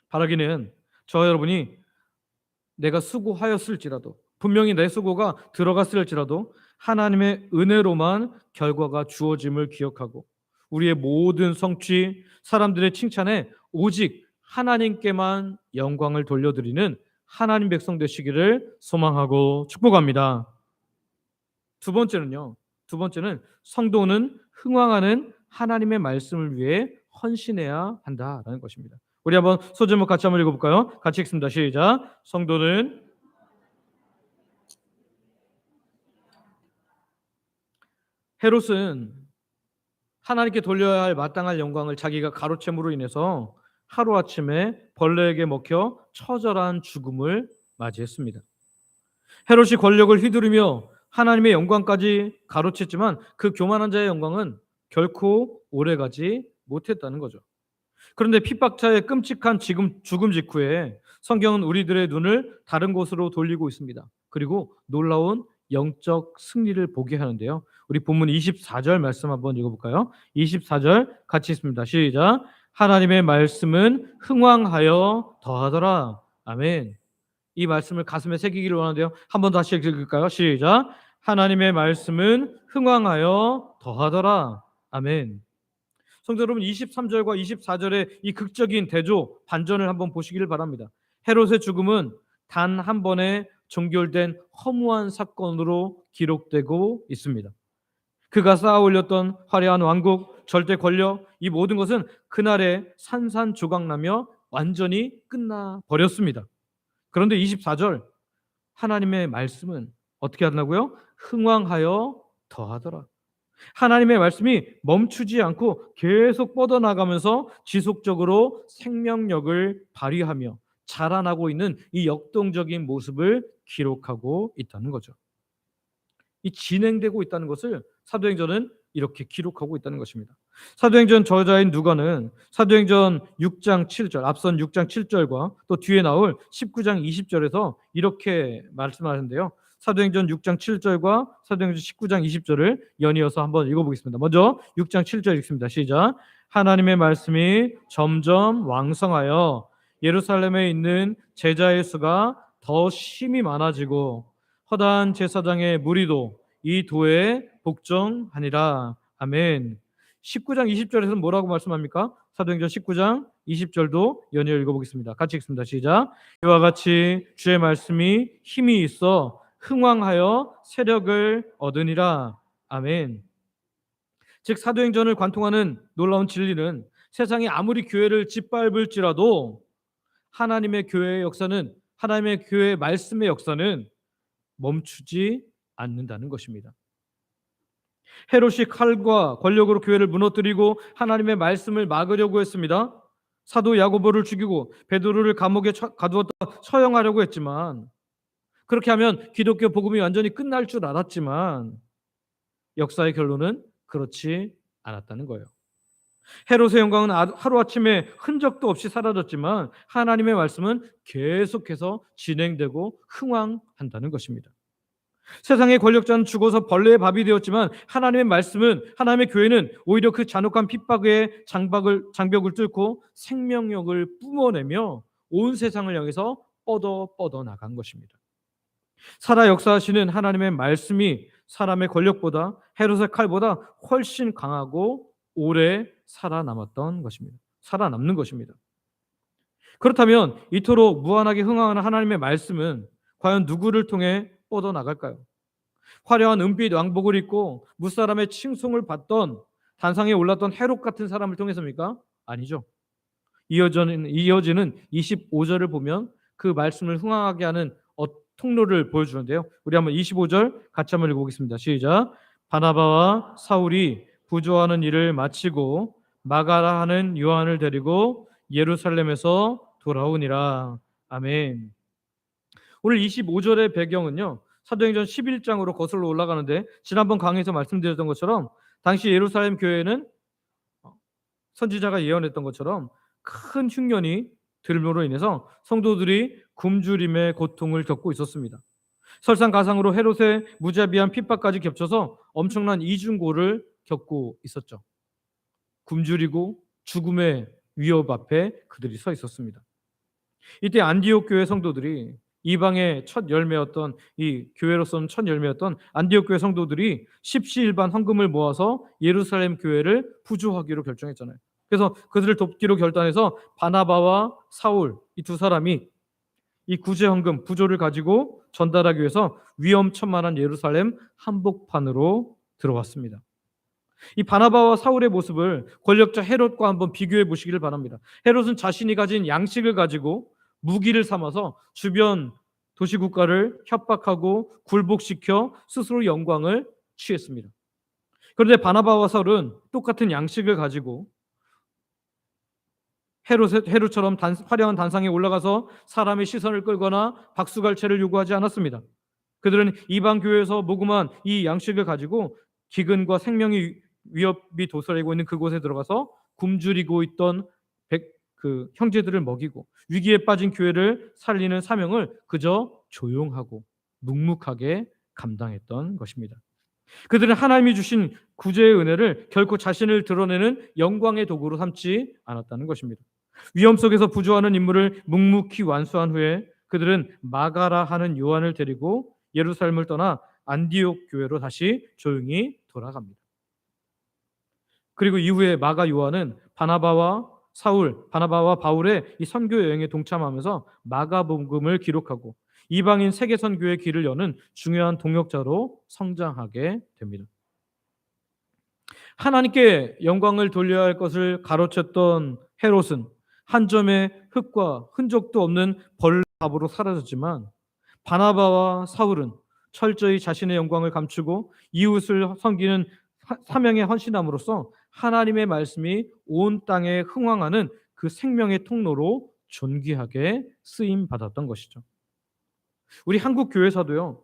바라기는 저 여러분이 내가 수고하였을지라도, 분명히 내 수고가 들어갔을지라도 하나님의 은혜로만 결과가 주어짐을 기억하고 우리의 모든 성취, 사람들의 칭찬에 오직 하나님께만 영광을 돌려드리는 하나님 백성 되시기를 소망하고 축복합니다. 두 번째는 성도는 흥왕하는 하나님의 말씀을 위해 헌신해야 한다라는 것입니다. 우리 한번 소제목 같이 한번 읽어볼까요? 같이 읽습니다. 시작. 성도는 헤롯은 하나님께 돌려야 할 마땅할 영광을 자기가 가로챈으로 인해서 하루아침에 벌레에게 먹혀 처절한 죽음을 맞이했습니다. 헤롯이 권력을 휘두르며 하나님의 영광까지 가로챘지만 그 교만한 자의 영광은 결코 오래가지 못했다는 거죠. 그런데 핍박자의 끔찍한 죽음 직후에 성경은 우리들의 눈을 다른 곳으로 돌리고 있습니다. 그리고 놀라운 영적 승리를 보게 하는데요. 우리 본문 24절 말씀 한번 읽어볼까요? 24절 같이 읽습니다. 시작. 하나님의 말씀은 흥왕하여 더하더라. 아멘. 이 말씀을 가슴에 새기기를 원하는데요. 한번 다시 읽을까요? 시작. 하나님의 말씀은 흥왕하여 더하더라. 아멘. 성도 여러분, 23절과 24절의 이 극적인 대조 반전을 한번 보시기를 바랍니다. 헤롯의 죽음은 단 한 번에 종결된 허무한 사건으로 기록되고 있습니다. 그가 쌓아 올렸던 화려한 왕국, 절대 권력, 이 모든 것은 그날에 산산조각나며 완전히 끝나 버렸습니다. 그런데 24절 하나님의 말씀은 어떻게 한다고요? 흥왕하여 더하더라. 하나님의 말씀이 멈추지 않고 계속 뻗어나가면서 지속적으로 생명력을 발휘하며 자라나고 있는 이 역동적인 모습을 기록하고 있다는 거죠. 이 진행되고 있다는 것을 사도행전은 이렇게 기록하고 있다는 것입니다. 사도행전 저자인 누가는 사도행전 6장 7절, 앞선 6장 7절과 또 뒤에 나올 19장 20절에서 이렇게 말씀하는데요. 사도행전 6장 7절과 사도행전 19장 20절을 연이어서 한번 읽어보겠습니다. 먼저 6장 7절 읽습니다. 시작. 하나님의 말씀이 점점 왕성하여 예루살렘에 있는 제자의 수가 더 심히 많아지고 허다한 제사장의 무리도 이 도에 복종하니라. 아멘. 19장 20절에서는 뭐라고 말씀합니까? 사도행전 19장 20절도 연이어 읽어보겠습니다. 같이 읽습니다. 시작. 이와 같이 주의 말씀이 힘이 있어 흥왕하여 세력을 얻으니라. 아멘. 즉 사도행전을 관통하는 놀라운 진리는 세상이 아무리 교회를 짓밟을지라도 하나님의 교회의 역사는, 하나님의 교회의 말씀의 역사는 멈추지 않는다는 것입니다. 헤롯이 칼과 권력으로 교회를 무너뜨리고 하나님의 말씀을 막으려고 했습니다. 사도 야고보를 죽이고 베드로를 감옥에 가두었다 처형하려고 했지만, 그렇게 하면 기독교 복음이 완전히 끝날 줄 알았지만 역사의 결론은 그렇지 않았다는 거예요. 헤롯의 영광은 하루아침에 흔적도 없이 사라졌지만 하나님의 말씀은 계속해서 진행되고 흥왕한다는 것입니다. 세상의 권력자는 죽어서 벌레의 밥이 되었지만 하나님의 말씀은, 하나님의 교회는 오히려 그 잔혹한 핍박의 장벽을 뚫고 생명력을 뿜어내며 온 세상을 향해서 뻗어 나간 것입니다. 살아 역사하시는 하나님의 말씀이 사람의 권력보다, 헤롯의 칼보다 훨씬 강하고 오래 살아남았던 것입니다. 살아남는 것입니다. 그렇다면 이토록 무한하게 흥황하는 하나님의 말씀은 과연 누구를 통해 뻗어나갈까요? 화려한 은빛 왕복을 입고 무사람의 칭송을 받던 단상에 올랐던 헤롯 같은 사람을 통해서입니까? 아니죠. 이어지는 25절을 보면 그 말씀을 흥황하게 하는 통로를 보여주는데요. 우리 한번 25절 같이 한번 읽어보겠습니다. 시작. 바나바와 사울이 부조하는 일을 마치고 마가라 하는 요한을 데리고 예루살렘에서 돌아오니라. 아멘. 오늘 25절의 배경은요, 사도행전 11장으로 거슬러 올라가는데, 지난번 강의에서 말씀드렸던 것처럼 당시 예루살렘 교회는 선지자가 예언했던 것처럼 큰 흉년이 들므로 인해서 성도들이 굶주림의 고통을 겪고 있었습니다. 설상가상으로 헤롯의 무자비한 핍박까지 겹쳐서 엄청난 이중고를 겪고 있었죠. 굶주리고 죽음의 위협 앞에 그들이 서 있었습니다. 이때 안디옥 교회 성도들이, 이방의 첫 열매였던, 이 교회로서는 첫 열매였던 안디옥 교회 성도들이 십시일반 헌금을 모아서 예루살렘 교회를 부조하기로 결정했잖아요. 그래서 그들을 돕기로 결단해서 바나바와 사울, 이 두 사람이 이 구제 헌금 부조를 가지고 전달하기 위해서 위험천만한 예루살렘 한복판으로 들어왔습니다. 이 바나바와 사울의 모습을 권력자 헤롯과 한번 비교해 보시기를 바랍니다. 헤롯은 자신이 가진 양식을 가지고 무기를 삼아서 주변 도시국가를 협박하고 굴복시켜 스스로 영광을 취했습니다. 그런데 바나바와 사울은 똑같은 양식을 가지고 헤롯처럼 화려한 단상에 올라가서 사람의 시선을 끌거나 박수갈채를 요구하지 않았습니다. 그들은 이방 교회에서 모금한 이 양식을 가지고 기근과 생명의 위협이 도사리고 있는 그곳에 들어가서 굶주리고 있던 그 형제들을 먹이고 위기에 빠진 교회를 살리는 사명을 그저 조용하고 묵묵하게 감당했던 것입니다. 그들은 하나님이 주신 구제의 은혜를 결코 자신을 드러내는 영광의 도구로 삼지 않았다는 것입니다. 위험 속에서 부조하는 임무를 묵묵히 완수한 후에 그들은 마가라 하는 요한을 데리고 예루살렘을 떠나 안디옥 교회로 다시 조용히 돌아갑니다. 그리고 이후에 마가 요한은 바나바와 바울의 이 선교 여행에 동참하면서 마가복음을 기록하고 이방인 세계 선교의 길을 여는 중요한 동역자로 성장하게 됩니다. 하나님께 영광을 돌려야 할 것을 가로챘던 헤롯은 한 점의 흙과 흔적도 없는 벌레 밥으로 사라졌지만, 바나바와 사울은 철저히 자신의 영광을 감추고 이웃을 섬기는 사명에 헌신함으로써 하나님의 말씀이 온 땅에 흥왕하는 그 생명의 통로로 존귀하게 쓰임 받았던 것이죠. 우리 한국 교회사도요.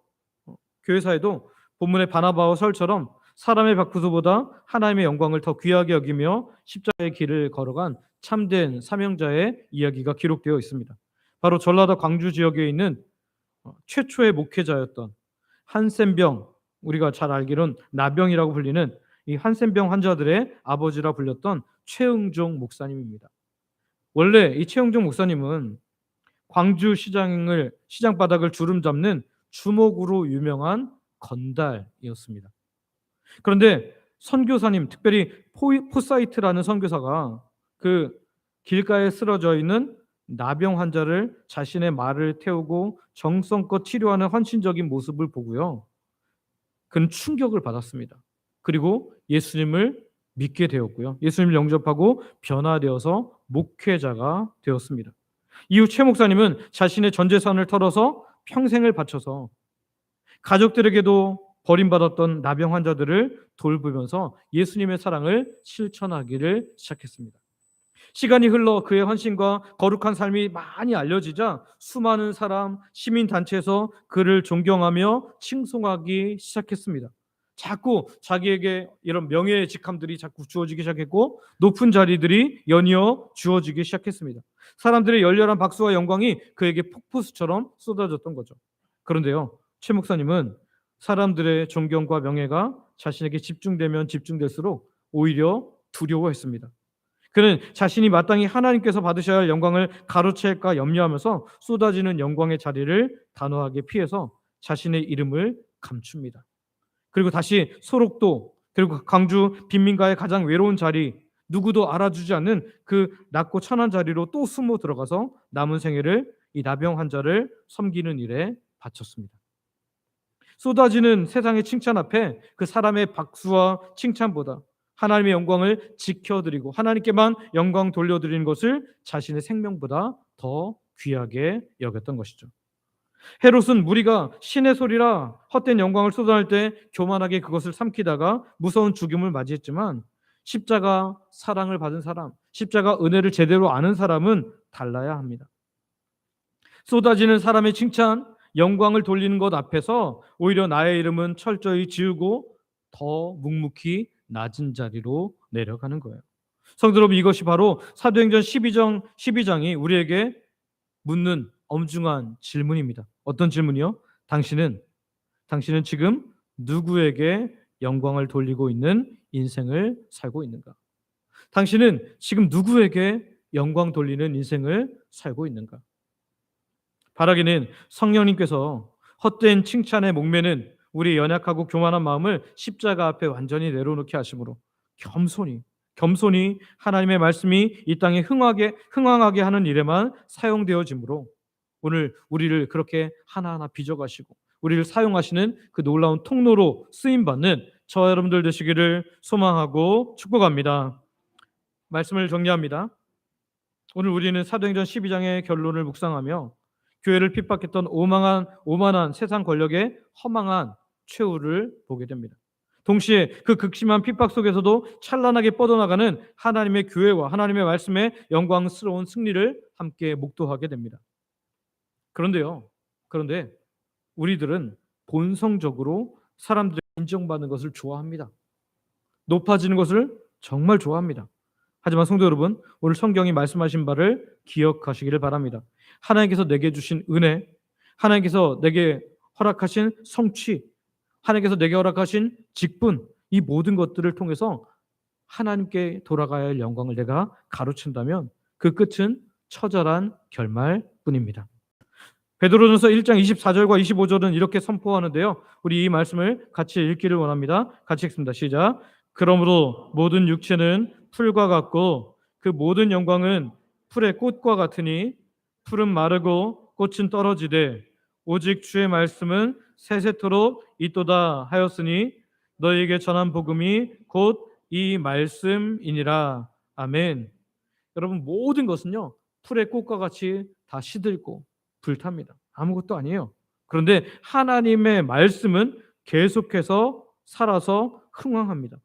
교회사에도 본문의 바나바와 설처럼 사람의 박부수보다 하나님의 영광을 더 귀하게 여기며 십자가의 길을 걸어간 참된 사명자의 이야기가 기록되어 있습니다. 바로 전라도 광주 지역에 있는 최초의 목회자였던 한센병, 우리가 잘 알기로는 나병이라고 불리는 이 한센병 환자들의 아버지라 불렸던 최응종 목사님입니다. 원래 이 최응종 목사님은 광주 시장 바닥을 주름 잡는 주목으로 유명한 건달이었습니다. 그런데 선교사님, 특별히 포사이트라는 선교사가 그 길가에 쓰러져 있는 나병 환자를 자신의 말을 태우고 정성껏 치료하는 헌신적인 모습을 보고요. 그는 충격을 받았습니다. 그리고 예수님을 믿게 되었고요. 예수님을 영접하고 변화되어서 목회자가 되었습니다. 이후 최 목사님은 자신의 전 재산을 털어서 평생을 바쳐서 가족들에게도 버림받았던 나병 환자들을 돌보면서 예수님의 사랑을 실천하기를 시작했습니다. 시간이 흘러 그의 헌신과 거룩한 삶이 많이 알려지자 수많은 사람, 시민단체에서 그를 존경하며 칭송하기 시작했습니다. 자꾸 자기에게 이런 명예의 직함들이 자꾸 주어지기 시작했고 높은 자리들이 연이어 주어지기 시작했습니다. 사람들의 열렬한 박수와 영광이 그에게 폭포수처럼 쏟아졌던 거죠. 그런데요, 최 목사님은 사람들의 존경과 명예가 자신에게 집중되면 집중될수록 오히려 두려워했습니다. 그는 자신이 마땅히 하나님께서 받으셔야 할 영광을 가로챌까 염려하면서 쏟아지는 영광의 자리를 단호하게 피해서 자신의 이름을 감춥니다. 그리고 다시 소록도, 그리고 광주 빈민가의 가장 외로운 자리, 누구도 알아주지 않는 그 낮고 천한 자리로 또 숨어 들어가서 남은 생애를 이 나병 환자를 섬기는 일에 바쳤습니다. 쏟아지는 세상의 칭찬 앞에 그 사람의 박수와 칭찬보다 하나님의 영광을 지켜드리고 하나님께만 영광 돌려드리는 것을 자신의 생명보다 더 귀하게 여겼던 것이죠. 헤롯은 무리가 신의 소리라 헛된 영광을 쏟아낼 때 교만하게 그것을 삼키다가 무서운 죽임을 맞이했지만 십자가 사랑을 받은 사람, 십자가 은혜를 제대로 아는 사람은 달라야 합니다. 쏟아지는 사람의 칭찬, 영광을 돌리는 것 앞에서 오히려 나의 이름은 철저히 지우고 더 묵묵히 낮은 자리로 내려가는 거예요. 성도 여러분, 이것이 바로 사도행전 12장이 우리에게 묻는 엄중한 질문입니다. 어떤 질문이요? 당신은 지금 누구에게 영광을 돌리고 있는 인생을 살고 있는가? 당신은 지금 누구에게 영광 돌리는 인생을 살고 있는가? 바라기는 성령님께서 헛된 칭찬에 목매는 우리 연약하고 교만한 마음을 십자가 앞에 완전히 내려놓게 하심으로 겸손히 하나님의 말씀이 이 땅에 흥왕하게 하는 일에만 사용되어지므로 오늘 우리를 그렇게 하나하나 빚어가시고 우리를 사용하시는 그 놀라운 통로로 쓰임받는 저와 여러분들 되시기를 소망하고 축복합니다. 말씀을 정리합니다. 오늘 우리는 사도행전 12장의 결론을 묵상하며 교회를 핍박했던 오만한 세상 권력의 허망한 최후를 보게 됩니다. 동시에 그 극심한 핍박 속에서도 찬란하게 뻗어나가는 하나님의 교회와 하나님의 말씀의 영광스러운 승리를 함께 목도하게 됩니다. 그런데 우리들은 본성적으로 사람들에게 인정받는 것을 좋아합니다. 높아지는 것을 정말 좋아합니다. 하지만 성도 여러분, 오늘 성경이 말씀하신 바를 기억하시기를 바랍니다. 하나님께서 내게 주신 은혜, 하나님께서 내게 허락하신 성취, 하나님께서 내게 허락하신 직분, 이 모든 것들을 통해서 하나님께 돌아가야 할 영광을 내가 가로챈다면 그 끝은 처절한 결말뿐입니다. 베드로전서 1장 24절과 25절은 이렇게 선포하는데요. 우리 이 말씀을 같이 읽기를 원합니다. 같이 읽습니다. 시작. 그러므로 모든 육체는 풀과 같고 그 모든 영광은 풀의 꽃과 같으니 풀은 마르고 꽃은 떨어지되 오직 주의 말씀은 세세토록 있도다 하였으니 너희에게 전한 복음이 곧 이 말씀이니라. 아멘. 여러분, 모든 것은요 풀의 꽃과 같이 다 시들고 불탑니다. 아무것도 아니에요. 그런데 하나님의 말씀은 계속해서 살아서 흥왕합니다.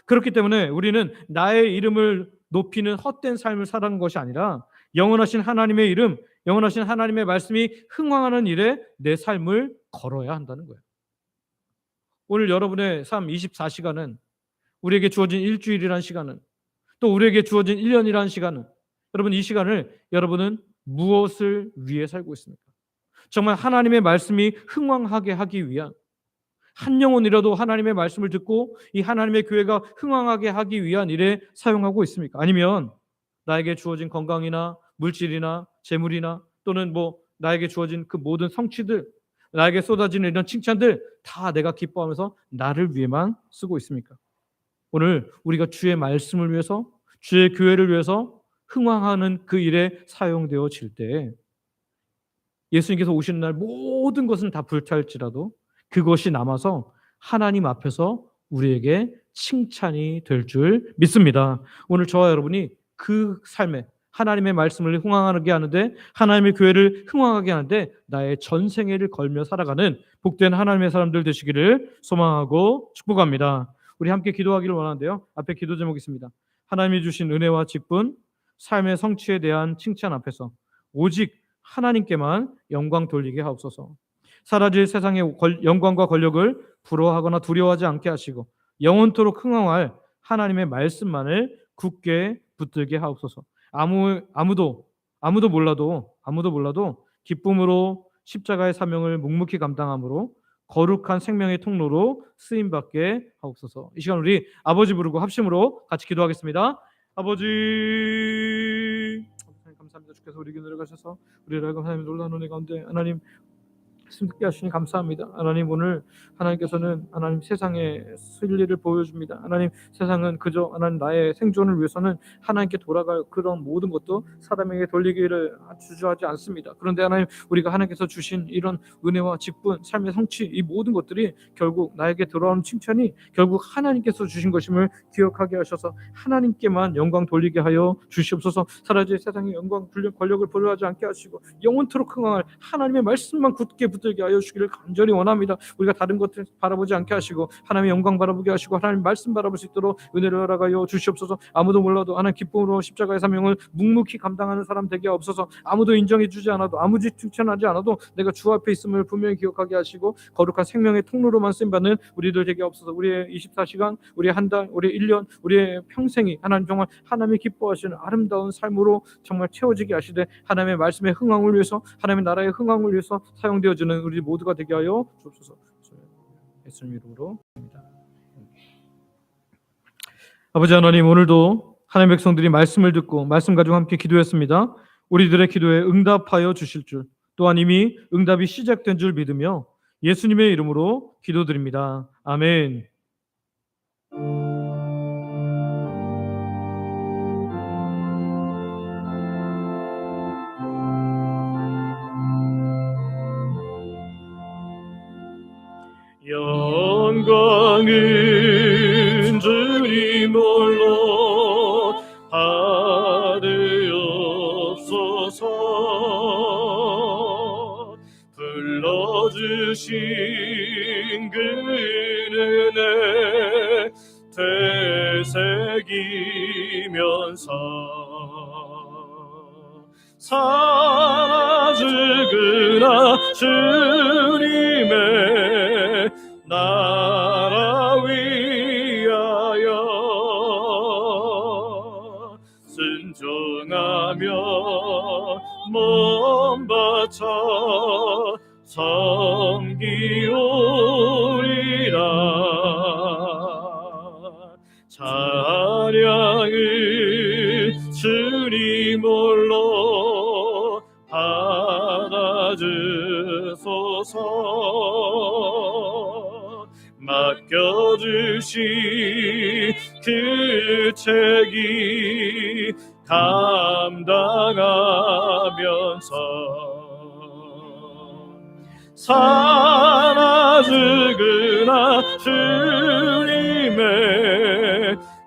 그렇기 때문에 우리는 나의 이름을 높이는 헛된 삶을 살아가는 것이 아니라 영원하신 하나님의 이름, 영원하신 하나님의 말씀이 흥왕하는 일에 내 삶을 걸어야 한다는 거예요. 오늘 여러분의 삶 24시간은, 우리에게 주어진 일주일이라는 시간은, 또 우리에게 주어진 1년이라는 시간은, 여러분 이 시간을 여러분은 무엇을 위해 살고 있습니까? 정말 하나님의 말씀이 흥왕하게 하기 위한, 한 영혼이라도 하나님의 말씀을 듣고 이 하나님의 교회가 흥왕하게 하기 위한 일에 사용하고 있습니까? 아니면 나에게 주어진 건강이나 물질이나 재물이나 또는 나에게 주어진 그 모든 성취들, 나에게 쏟아지는 이런 칭찬들 다 내가 기뻐하면서 나를 위해만 쓰고 있습니까? 오늘 우리가 주의 말씀을 위해서, 주의 교회를 위해서 흥왕하는 그 일에 사용되어질 때 예수님께서 오시는 날 모든 것은 다 불탈지라도 그것이 남아서 하나님 앞에서 우리에게 칭찬이 될 줄 믿습니다. 오늘 저와 여러분이 그 삶에 하나님의 말씀을 흥왕하게 하는데, 하나님의 교회를 흥왕하게 하는데 나의 전생애를 걸며 살아가는 복된 하나님의 사람들 되시기를 소망하고 축복합니다. 우리 함께 기도하기를 원하는데요. 앞에 기도 제목이 있습니다. 하나님이 주신 은혜와 직분, 삶의 성취에 대한 칭찬 앞에서 오직 하나님께만 영광 돌리게 하옵소서. 사라질 세상의 영광과 권력을 부러워하거나 두려워하지 않게 하시고 영원토록 흥왕할 하나님의 말씀만을 굳게 붙들게 하옵소서. 아무도 몰라도 기쁨으로 십자가의 사명을 묵묵히 감당함으로 거룩한 생명의 통로로 쓰임 받게 하옵소서. 이 시간 우리 아버지 부르고 합심으로 같이 기도하겠습니다. 아버지, 감사합니다. 주께서 우리에게 내려가셔서 우리를 알고 하나님 놀라운 은혜 가운데 하나님 듣게 하시니 감사합니다. 하나님, 오늘 하나님께서는 하나님 세상의 진리를 보여줍니다. 하나님, 세상은 그저 하나님 나의 생존을 위해서는 하나님께 돌아갈 그런 모든 것도 사람에게 돌리기를 주저하지 않습니다. 그런데 하나님, 우리가 하나님께서 주신 이런 은혜와 직분, 삶의 성취, 이 모든 것들이 결국 나에게 돌아오는 칭찬이 결국 하나님께서 주신 것임을 기억하게 하셔서 하나님께만 영광 돌리게 하여 주시옵소서. 사라질 세상의 영광, 권력을 부러워하지 않게 하시고 영원토록 흥왕할 하나님의 말씀만 굳게 붙들게 하여 주기를 간절히 원합니다. 우리가 다른 것들 바라보지 않게 하시고 하나님의 영광 바라보게 하시고 하나님 말씀 바라볼 수 있도록 은혜를 허락하여 주시옵소서. 아무도 몰라도 하나님 기쁨으로 십자가의 사명을 묵묵히 감당하는 사람 되게 없어서, 아무도 인정해 주지 않아도, 아무지 칭찬하지 않아도 내가 주 앞에 있음을 분명히 기억하게 하시고 거룩한 생명의 통로로만 쓰임받는 우리들 되게 없어서 우리의 24시간, 우리의 한 달, 우리의 1년, 우리의 평생이 하나님 정말 하나님이 기뻐하시는 아름다운 삶으로 정말 채워지게 하시되 하나님의 말씀의 흥왕을 위해서, 하나님의 나라의 흥왕을 위해서 사용되어지는 우리 모두가 되게 하여 주옵소서. 예수님 이름으로 합니다. 아버지 하나님, 오늘도 하나님의 백성들이 말씀을 듣고 말씀 가지고 함께 기도했습니다. 우리들의 기도에 응답하여 주실 줄, 또한 이미 응답이 시작된 줄 믿으며 예수님의 이름으로 기도드립니다. 아멘. 영광은 주님 홀로 받으옵소서. 불러주신 그 은혜 되새기면서 사라지그나 주님의 나라 위하여 순종하며 몸 바쳐 섬기오리라. 찬양을 주님 홀로 받아주소서. 맡겨주신 그 책임 감당하면서 사라지그나 주님의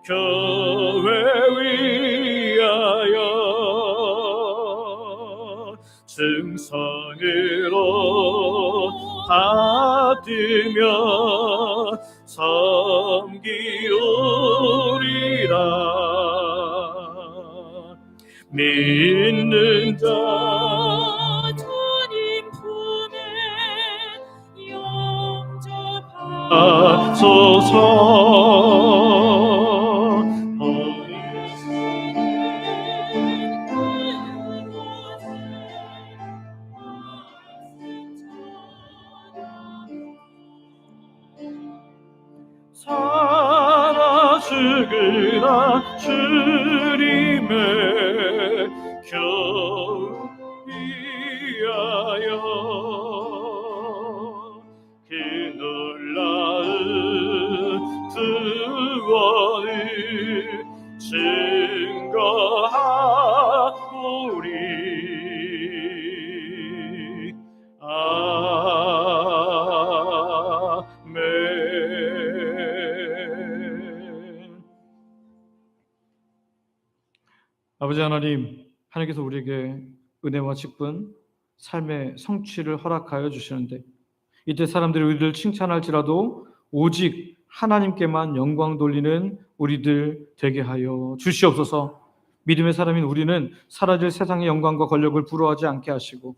교회 위하여 충성으로 받으며 섬기오리라. 믿는 자 주님 품에 용접하소서. 살아 죽으나 주님의 겨우 위하여 그 놀라운 구원을 증거하오리. 아멘. 아버지 하나님, 하나님께서 우리에게 은혜와 직분, 삶의 성취를 허락하여 주시는데, 이때 사람들이 우리를 칭찬할지라도 오직 하나님께만 영광 돌리는 우리들 되게 하여 주시옵소서. 믿음의 사람인 우리는 사라질 세상의 영광과 권력을 부러워하지 않게 하시고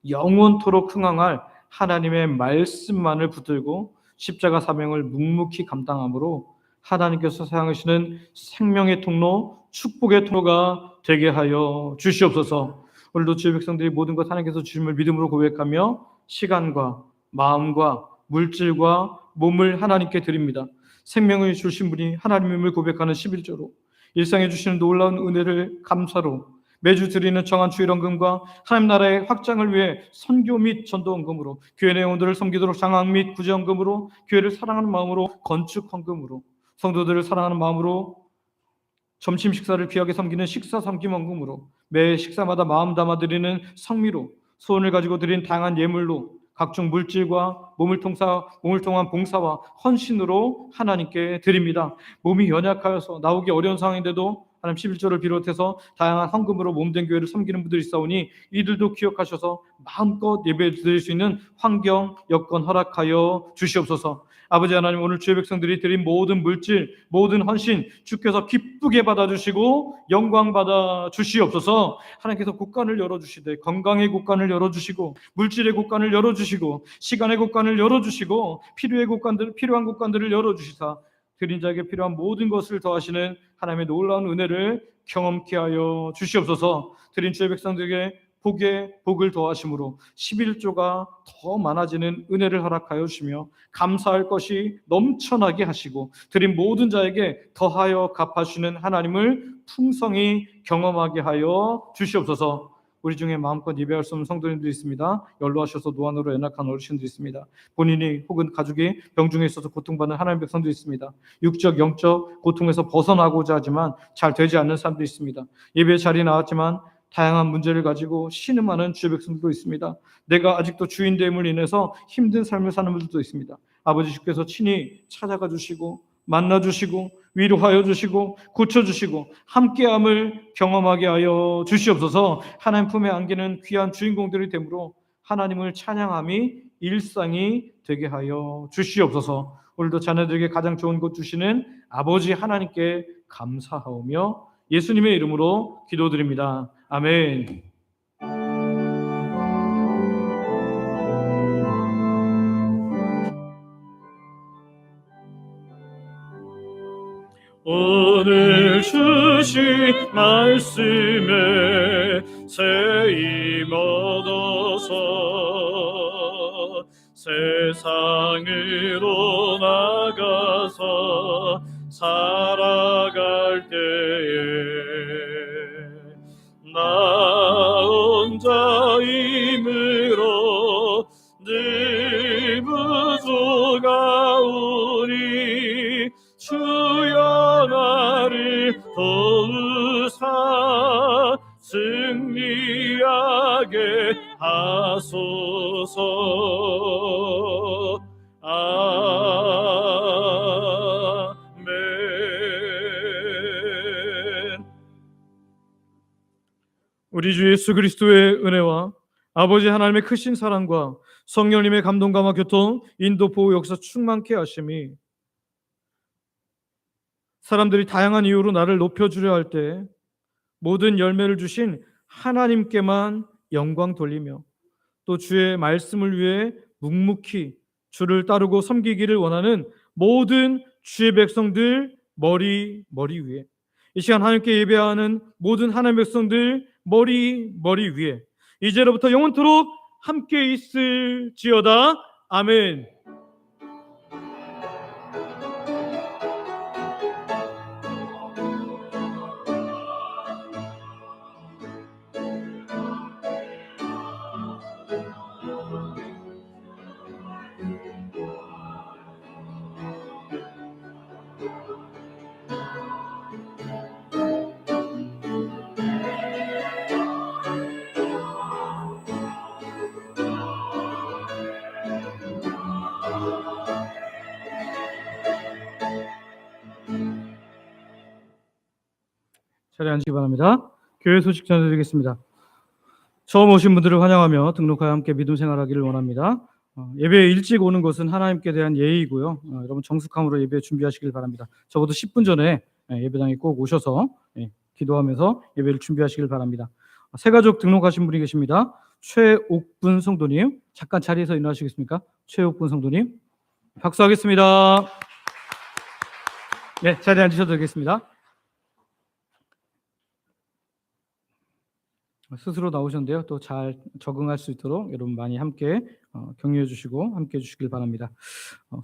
영원토록 흥황할 하나님의 말씀만을 붙들고 십자가 사명을 묵묵히 감당함으로 하나님께서 사용하시는 생명의 통로, 축복의 통로가 되게 하여 주시옵소서. 오늘도 주의 백성들이 모든 것 하나님께서 주심을 믿음으로 고백하며 시간과 마음과 물질과 몸을 하나님께 드립니다. 생명을 주신 분이 하나님임을 고백하는 11조로 일상에 주시는 놀라운 은혜를 감사로 매주 드리는 정한 주일헌금과 하나님 나라의 확장을 위해 선교 및 전도헌금으로 교회 내원들을 섬기도록 장학 및 구제헌금으로 교회를 사랑하는 마음으로 건축헌금으로 성도들을 사랑하는 마음으로 점심 식사를 귀하게 섬기는 식사 섬김헌금으로 매 식사마다 마음 담아 드리는 성미로 소원을 가지고 드린 다양한 예물로 각종 물질과 몸을 통한 봉사와 헌신으로 하나님께 드립니다. 몸이 연약하여서 나오기 어려운 상황인데도 하나님 11조를 비롯해서 다양한 헌금으로 몸된 교회를 섬기는 분들이 있사오니 이들도 기억하셔서 마음껏 예배 드릴 수 있는 환경, 여건 허락하여 주시옵소서. 아버지 하나님, 오늘 주의 백성들이 드린 모든 물질, 모든 헌신 주께서 기쁘게 받아주시고 영광 받아 주시옵소서. 하나님께서 곳간을 열어주시되 건강의 곳간을 열어주시고 물질의 곳간을 열어주시고 시간의 곳간을 열어주시고 필요한 곳간들을 열어주시사 드린 자에게 필요한 모든 것을 더하시는 하나님의 놀라운 은혜를 경험케 하여 주시옵소서. 드린 주의 백성들에게 복에 복을 더하심으로 11조가 더 많아지는 은혜를 허락하여 주시며 감사할 것이 넘쳐나게 하시고 드린 모든 자에게 더하여 갚아주시는 하나님을 풍성히 경험하게 하여 주시옵소서. 우리 중에 마음껏 예배할 수 없는 성도님들이 있습니다. 연로하셔서 노안으로 연약한 어르신들이 있습니다. 본인이 혹은 가족이 병중에 있어서 고통받는 하나님의 백성도 있습니다. 육적, 영적 고통에서 벗어나고자 하지만 잘 되지 않는 사람도 있습니다. 예배 자리에 나왔지만 다양한 문제를 가지고 신음하는 주의 백성들도 있습니다. 내가 아직도 주인됨을 인해서 힘든 삶을 사는 분들도 있습니다. 아버지 주께서 친히 찾아가 주시고 만나 주시고 위로하여 주시고 고쳐주시고 함께함을 경험하게 하여 주시옵소서. 하나님 품에 안기는 귀한 주인공들이 되므로 하나님을 찬양함이 일상이 되게 하여 주시옵소서. 오늘도 자녀들에게 가장 좋은 것 주시는 아버지 하나님께 감사하오며 예수님의 이름으로 기도드립니다. 아멘. 오늘 주신 말씀에 새 힘 얻어서 세상으로 나가서 살아갈 때에 나 혼자 힘으로 늘 부족하오니 주여 나를 도우사 승리하게 하소서. 아멘. 우리 주 예수 그리스도의 은혜와 아버지 하나님의 크신 사랑과 성령님의 감동감화 교통 인도 보호 역사 충만케 하심이 사람들이 다양한 이유로 나를 높여주려 할 때 모든 열매를 주신 하나님께만 영광 돌리며 또 주의 말씀을 위해 묵묵히 주를 따르고 섬기기를 원하는 모든 주의 백성들 머리 위에, 이 시간 하나님께 예배하는 모든 하나님의 백성들 머리 위에 이제로부터 영원토록 함께 있을지어다. 아멘. 자리에 앉으시기 바랍니다. 교회 소식 전해드리겠습니다. 처음 오신 분들을 환영하며 등록하여 함께 믿음 생활하기를 원합니다. 예배에 일찍 오는 것은 하나님께 대한 예의이고요. 여러분 정숙함으로 예배 준비하시길 바랍니다. 적어도 10분 전에 예배당에 꼭 오셔서 기도하면서 예배를 준비하시길 바랍니다. 새 가족 등록하신 분이 계십니다. 최옥분 성도님, 잠깐 자리에서 일어나시겠습니까? 최옥분 성도님, 박수하겠습니다. 네, 자리에 앉으셔도 되겠습니다. 스스로 나오셨는데요. 또 잘 적응할 수 있도록 여러분 많이 함께 격려해 주시고 함께 해 주시길 바랍니다.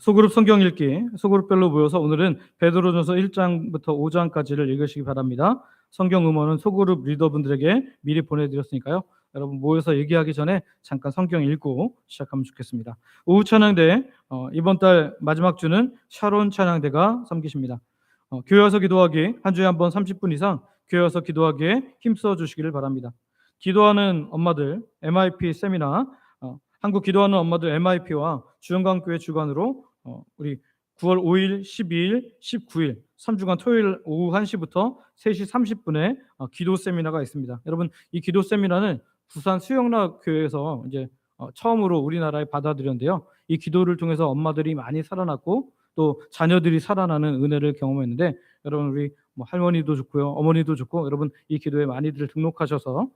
소그룹 성경 읽기, 소그룹별로 모여서 오늘은 베드로전서 1장부터 5장까지를 읽으시기 바랍니다. 성경 음원은 소그룹 리더분들에게 미리 보내드렸으니까요. 여러분 모여서 얘기하기 전에 잠깐 성경 읽고 시작하면 좋겠습니다. 오후 찬양대, 이번 달 마지막 주는 샤론 찬양대가 섬기십니다. 교회 와서 기도하기, 한 주에 한 번 30분 이상 교회 와서 기도하기에 힘써 주시기를 바랍니다. 기도하는 엄마들 MIP 세미나, 한국 기도하는 엄마들 MIP와 주영강교회 주관으로 우리 9월 5일, 12일, 19일 3주간 토요일 오후 1시부터 3시 30분에 기도 세미나가 있습니다. 여러분 이 기도 세미나는 부산 수영락 교회에서 이제 처음으로 우리나라에 받아들였는데요. 이 기도를 통해서 엄마들이 많이 살아났고 또 자녀들이 살아나는 은혜를 경험했는데, 여러분 우리 할머니도 좋고요, 어머니도 좋고, 여러분 이 기도에 많이들 등록하셔서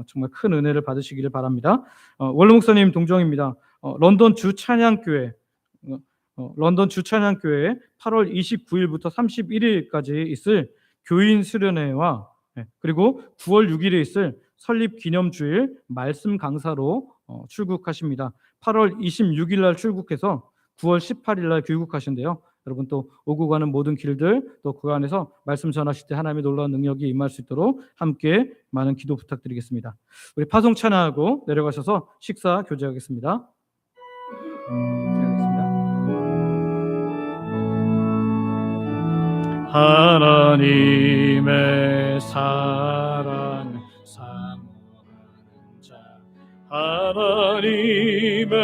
정말 큰 은혜를 받으시기를 바랍니다. 원로 목사님 동정입니다. 런던 주찬양교회, 런던 주찬양교회 8월 29일부터 31일까지 있을 교인 수련회와 그리고 9월 6일에 있을 설립 기념주일 말씀 강사로 출국하십니다. 8월 26일 날 출국해서 9월 18일 날 귀국하신대요. 여러분 또 오고 가는 모든 길들, 또 그 안에서 말씀 전하실 때 하나님의 놀라운 능력이 임할 수 있도록 함께 많은 기도 부탁드리겠습니다. 우리 파송 찬양하고 내려가셔서 식사 교제하겠습니다. 하나님의 사랑 사모하는 자, 하나님의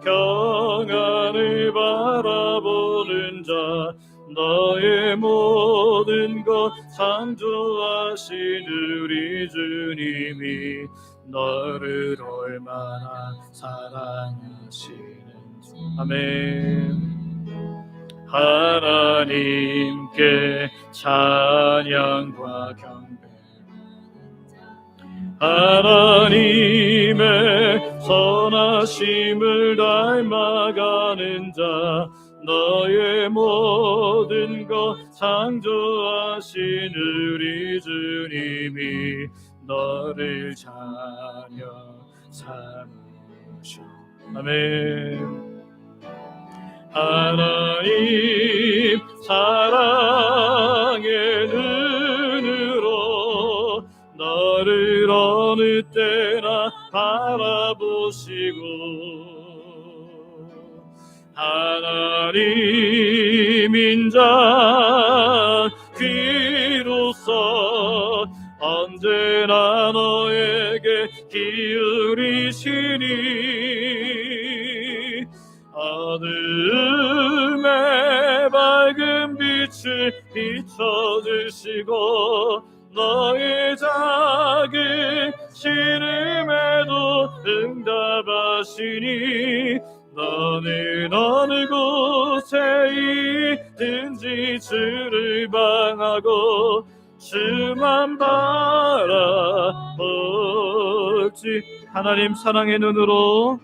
평안을 바라보는 자, 너의 모든 것 창조하신 우리 주님이 너를 얼마나 사랑하시는지. 아멘. 하나님께 찬양과 경배, 하나님의 선하심을 닮아가는 자, 너의 모든 것 창조하신 우리 주님이 너를 자녀 삼으셔. 아멘. 하나님 사랑의 눈으로 너를 어느 때나 바라보시고, 하나님 인자 귀로서 언제나 너에게 기울이시니 어둠의 밝은 빛을 비춰주시고 너의 작은 신음에도 응답하시니 너는 어느 곳에 어디든지 주를 방하고 주만 바라보지. 하나님 사랑의 눈으로